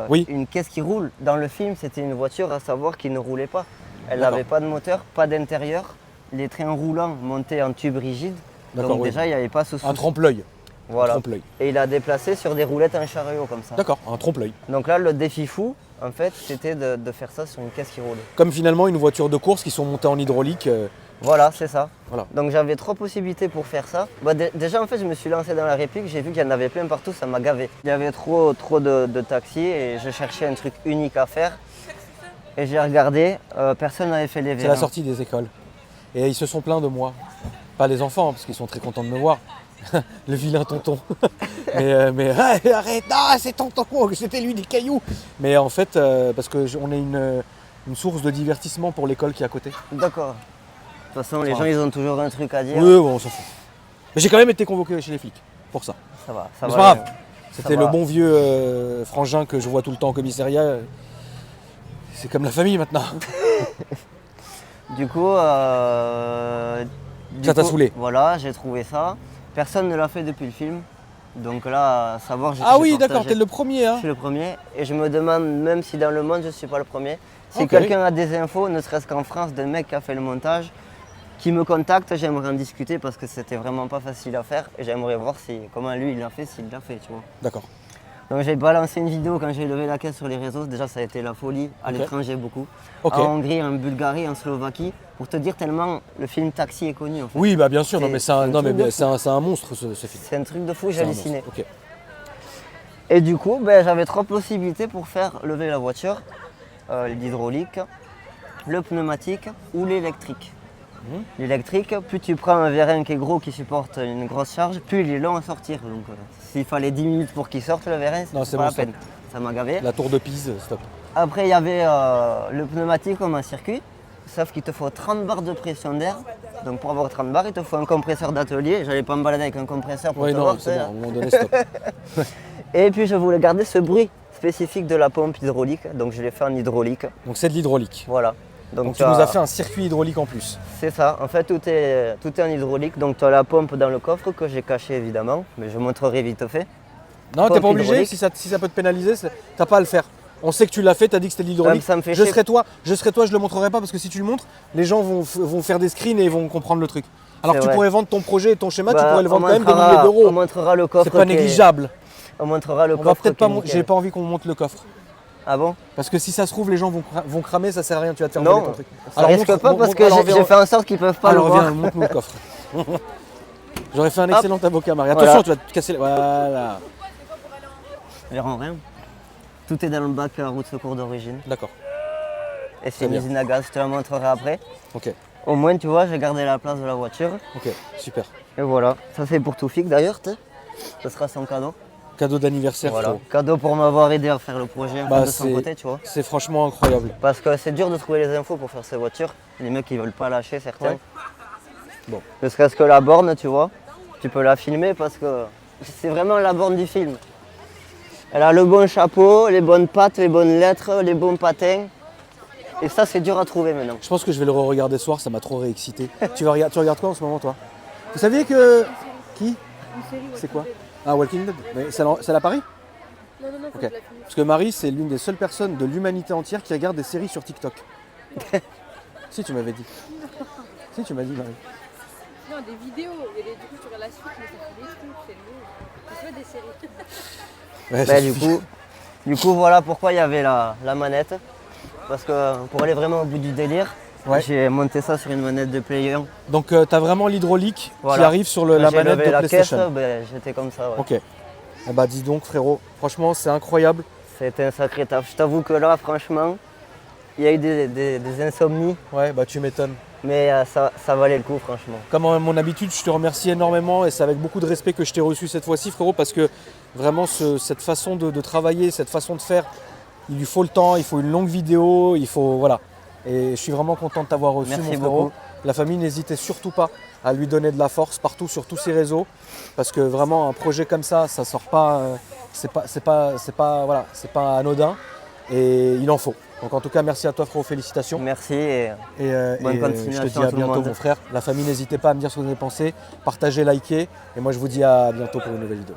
Speaker 1: Oui.
Speaker 3: une caisse qui roule. Dans le film, c'était une voiture, à savoir qui ne roulait pas. Elle
Speaker 1: D'accord.
Speaker 3: n'avait pas de moteur, pas d'intérieur. Les trains roulants montaient en tube rigide.
Speaker 1: D'accord,
Speaker 3: Donc
Speaker 1: oui.
Speaker 3: déjà, il n'y avait pas ce souci.
Speaker 1: Un trompe-l'œil. Un
Speaker 3: Voilà.
Speaker 1: trompe-l'œil.
Speaker 3: Et il a déplacé sur des roulettes en chariot comme ça.
Speaker 1: D'accord, un trompe-l'œil.
Speaker 3: Donc là, le défi fou, en fait, c'était de faire ça sur une caisse qui roulait.
Speaker 1: Comme finalement une voiture de course qui sont montées en hydraulique.
Speaker 3: Voilà, c'est ça.
Speaker 1: Voilà.
Speaker 3: Donc j'avais 3 possibilités pour faire ça. Bah, déjà, en fait, je me suis lancé dans la réplique, j'ai vu qu'il y en avait plein partout, ça m'a gavé. Il y avait trop de taxis et je cherchais un truc unique à faire. Et j'ai regardé, personne n'avait fait les
Speaker 1: C'est
Speaker 3: vérins.
Speaker 1: la sortie des écoles. Et ils se sont plaints de moi. Pas les enfants, parce qu'ils sont très contents de me voir. Le vilain tonton. mais ah, arrête, non, c'est tonton, c'était lui des cailloux. Mais en fait, parce qu'on est une source de divertissement pour l'école qui est à côté.
Speaker 3: D'accord. De toute façon, les gens, ils ont toujours un truc à dire.
Speaker 1: Oui, bon, on s'en fout. Mais j'ai quand même été convoqué chez les flics pour ça.
Speaker 3: Ça va,
Speaker 1: Mais
Speaker 3: ça
Speaker 1: c'est
Speaker 3: va.
Speaker 1: pas grave. C'était le bon vieux frangin que je vois tout le temps au commissariat. C'est comme la famille maintenant.
Speaker 3: Du coup,
Speaker 1: Ça t'a saoulé?
Speaker 3: Voilà, j'ai trouvé ça. Personne ne l'a fait depuis le film. Donc là, à savoir,
Speaker 1: Ah oui, d'accord, t'es le premier. Hein.
Speaker 3: Je suis le premier. Et je me demande même si dans le monde, je ne suis pas le premier. Si
Speaker 1: Ok.
Speaker 3: quelqu'un a des infos, ne serait-ce qu'en France, d'un mec qui a fait le montage, qui me contacte, j'aimerais en discuter parce que c'était vraiment pas facile à faire. Et j'aimerais voir comment lui, il l'a fait, s'il l'a fait, tu vois.
Speaker 1: D'accord.
Speaker 3: Donc j'ai balancé une vidéo quand j'ai levé la caisse sur les réseaux. Déjà, ça a été la folie. À
Speaker 1: Ok.
Speaker 3: l'étranger, beaucoup.
Speaker 1: Ok.
Speaker 3: En Hongrie, en Bulgarie, en Slovaquie. Pour te dire tellement le film Taxi est connu, en fait.
Speaker 1: Oui, bah bien sûr, non,
Speaker 3: C'est-
Speaker 1: mais c'est un,
Speaker 3: c'est un
Speaker 1: non, mais
Speaker 3: truc de
Speaker 1: c'est un monstre ce film.
Speaker 3: C'est un truc de fou, j'ai
Speaker 1: C'est un
Speaker 3: halluciné.
Speaker 1: monstre. Ok.
Speaker 3: Et du coup, ben, j'avais 3 possibilités pour faire lever la voiture. L'hydraulique, le pneumatique ou l'électrique.
Speaker 1: Mhm.
Speaker 3: L'électrique, plus tu prends un vérin qui est gros, qui supporte une grosse charge, plus il est long à sortir. Donc s'il fallait 10 minutes pour qu'il sorte le vérin,
Speaker 1: Non,
Speaker 3: c'est
Speaker 1: c'est
Speaker 3: pas
Speaker 1: bon,
Speaker 3: la peine. Ça m'a gavé.
Speaker 1: La tour de Pise, stop.
Speaker 3: Après, il y avait le pneumatique comme un circuit, sauf qu'il te faut 30 bars de pression d'air. Donc pour avoir 30 bars, il te faut un compresseur d'atelier. J'allais pas me balader avec un compresseur pour
Speaker 1: Oui,
Speaker 3: te
Speaker 1: non,
Speaker 3: voir,
Speaker 1: c'est
Speaker 3: tu sais,
Speaker 1: bon, à un moment donné, stop.
Speaker 3: Et puis je voulais garder ce bruit spécifique de la pompe hydraulique, donc je l'ai fait en hydraulique.
Speaker 1: Donc c'est de l'hydraulique.
Speaker 3: Voilà.
Speaker 1: Donc tu nous as fait un circuit hydraulique en plus.
Speaker 3: C'est ça, en fait tout est en hydraulique, donc tu as la pompe dans le coffre que j'ai caché évidemment, mais je montrerai vite fait.
Speaker 1: Non, t'es
Speaker 3: Pompe
Speaker 1: pas obligé,
Speaker 3: hydraulique.
Speaker 1: si ça peut te pénaliser, t'as pas à le faire. On sait que tu l'as fait, t'as dit que c'était de l'hydraulique.
Speaker 3: Ça me fait
Speaker 1: Je
Speaker 3: chier.
Speaker 1: serais toi, je le montrerai pas parce que si tu le montres, les gens vont faire des screens et vont comprendre le truc. Alors que
Speaker 3: C'est
Speaker 1: tu
Speaker 3: vrai.
Speaker 1: pourrais vendre ton projet et ton schéma, tu
Speaker 3: Bah,
Speaker 1: pourrais le
Speaker 3: on
Speaker 1: vendre quand même des
Speaker 3: montrera-
Speaker 1: milliers
Speaker 3: On
Speaker 1: d'euros.
Speaker 3: montrera le coffre.
Speaker 1: C'est pas
Speaker 3: qui est-
Speaker 1: négligeable.
Speaker 3: On montrera le
Speaker 1: On va
Speaker 3: coffre.
Speaker 1: peut-être
Speaker 3: qui est
Speaker 1: pas,
Speaker 3: nickel.
Speaker 1: j'ai pas envie qu'on monte le coffre.
Speaker 3: Ah bon?
Speaker 1: Parce que si ça se trouve, les gens vont cramer, ça sert à rien, tu vas te faire
Speaker 3: Non,
Speaker 1: voler ton truc.
Speaker 3: ça risque pas parce que j'ai fait en sorte qu'ils peuvent pas
Speaker 1: Alors
Speaker 3: le
Speaker 1: viens,
Speaker 3: voir.
Speaker 1: montre-nous le coffre. J'aurais fait un
Speaker 3: Hop.
Speaker 1: excellent avocat, Marie.
Speaker 3: Voilà.
Speaker 1: Attention, tu vas te casser les... Voilà.
Speaker 3: Ils verront rien. Tout est dans le bac roue de secours d'origine.
Speaker 1: D'accord,
Speaker 3: Et c'est une
Speaker 1: bien.
Speaker 3: usine à gaz, je te la montrerai après.
Speaker 1: ok,
Speaker 3: Au moins, tu vois, j'ai gardé la place de la voiture.
Speaker 1: ok, super.
Speaker 3: Et voilà, ça c'est pour Toufik d'ailleurs, tu sais. Ce sera son cadeau.
Speaker 1: Cadeau d'anniversaire,
Speaker 3: Voilà.
Speaker 1: frérot.
Speaker 3: Cadeau pour m'avoir aidé à faire le projet
Speaker 1: Bah,
Speaker 3: de son
Speaker 1: c'est-
Speaker 3: côté, tu vois.
Speaker 1: C'est franchement incroyable.
Speaker 3: Parce que c'est dur de trouver les infos pour faire ces voitures. Les mecs ils veulent pas lâcher certains.
Speaker 1: Ouais. Bon.
Speaker 3: Ne serait-ce que la borne, tu vois. Tu peux la filmer parce que c'est vraiment la borne du film. Elle a le bon chapeau, les bonnes pattes, les bonnes lettres, les bons patins. Et ça c'est dur à trouver maintenant.
Speaker 1: Je pense que je vais le re-regarder ce soir, ça m'a trop réexcité. Tu regardes quoi en ce moment, toi? Vous saviez que... Qui?
Speaker 2: Une série,
Speaker 1: C'est
Speaker 2: Walking
Speaker 1: quoi?
Speaker 2: Dead.
Speaker 1: Ah, Walking Dead. Mais c'est à Paris?
Speaker 2: Non, faut
Speaker 1: Ok.
Speaker 2: que je la finisse.
Speaker 1: Parce que Marie, c'est l'une des seules personnes de l'humanité entière qui regarde des séries sur TikTok. Si, tu m'avais dit. Si, tu m'as dit, Marie.
Speaker 2: Non, des vidéos. Il y a du coup, tu regardes la suite, mais ça fait des trucs, c'est lourd. C'est pas des séries.
Speaker 1: Ouais,
Speaker 3: Ben,
Speaker 1: ça
Speaker 3: du
Speaker 1: suffit.
Speaker 3: coup, voilà pourquoi il y avait la manette. Parce que pour aller vraiment au bout du délire,
Speaker 1: Ouais.
Speaker 3: j'ai monté ça sur une manette de Play 1.
Speaker 1: Donc, tu as vraiment l'hydraulique qui
Speaker 3: Voilà.
Speaker 1: arrive sur
Speaker 3: Quand
Speaker 1: la
Speaker 3: j'ai
Speaker 1: manette
Speaker 3: levé
Speaker 1: de
Speaker 3: la
Speaker 1: PlayStation.
Speaker 3: caisse, ben, j'étais comme ça. Ouais.
Speaker 1: Ok. Eh bah, dis donc, frérot, franchement, c'est incroyable.
Speaker 3: C'était un sacré taf. Je t'avoue que là, franchement, il y a eu des insomnies,
Speaker 1: Ouais, bah, tu m'étonnes.
Speaker 3: mais ça valait le coup, franchement.
Speaker 1: Comme à mon habitude, je te remercie énormément et c'est avec beaucoup de respect que je t'ai reçu cette fois-ci, frérot, parce que vraiment, cette façon de travailler, cette façon de faire, il lui faut le temps, il faut une longue vidéo, il faut. Voilà. Et je suis vraiment content de t'avoir reçu,
Speaker 3: Merci
Speaker 1: mon frérot.
Speaker 3: beaucoup.
Speaker 1: La famille, n'hésitez surtout pas à lui donner de la force partout sur tous ses réseaux, parce que vraiment, un projet comme ça sort pas. C'est pas anodin et il en faut. Donc en tout cas, merci à toi, frérot, félicitations.
Speaker 3: Merci et Bonne
Speaker 1: Je te
Speaker 3: continuation
Speaker 1: dis
Speaker 3: à
Speaker 1: à
Speaker 3: tout le
Speaker 1: bientôt,
Speaker 3: monde.
Speaker 1: mon frère. La famille, n'hésitez pas à me dire ce que vous en avez pensé. Partagez, likez. Et moi, je vous dis à bientôt pour une nouvelle vidéo.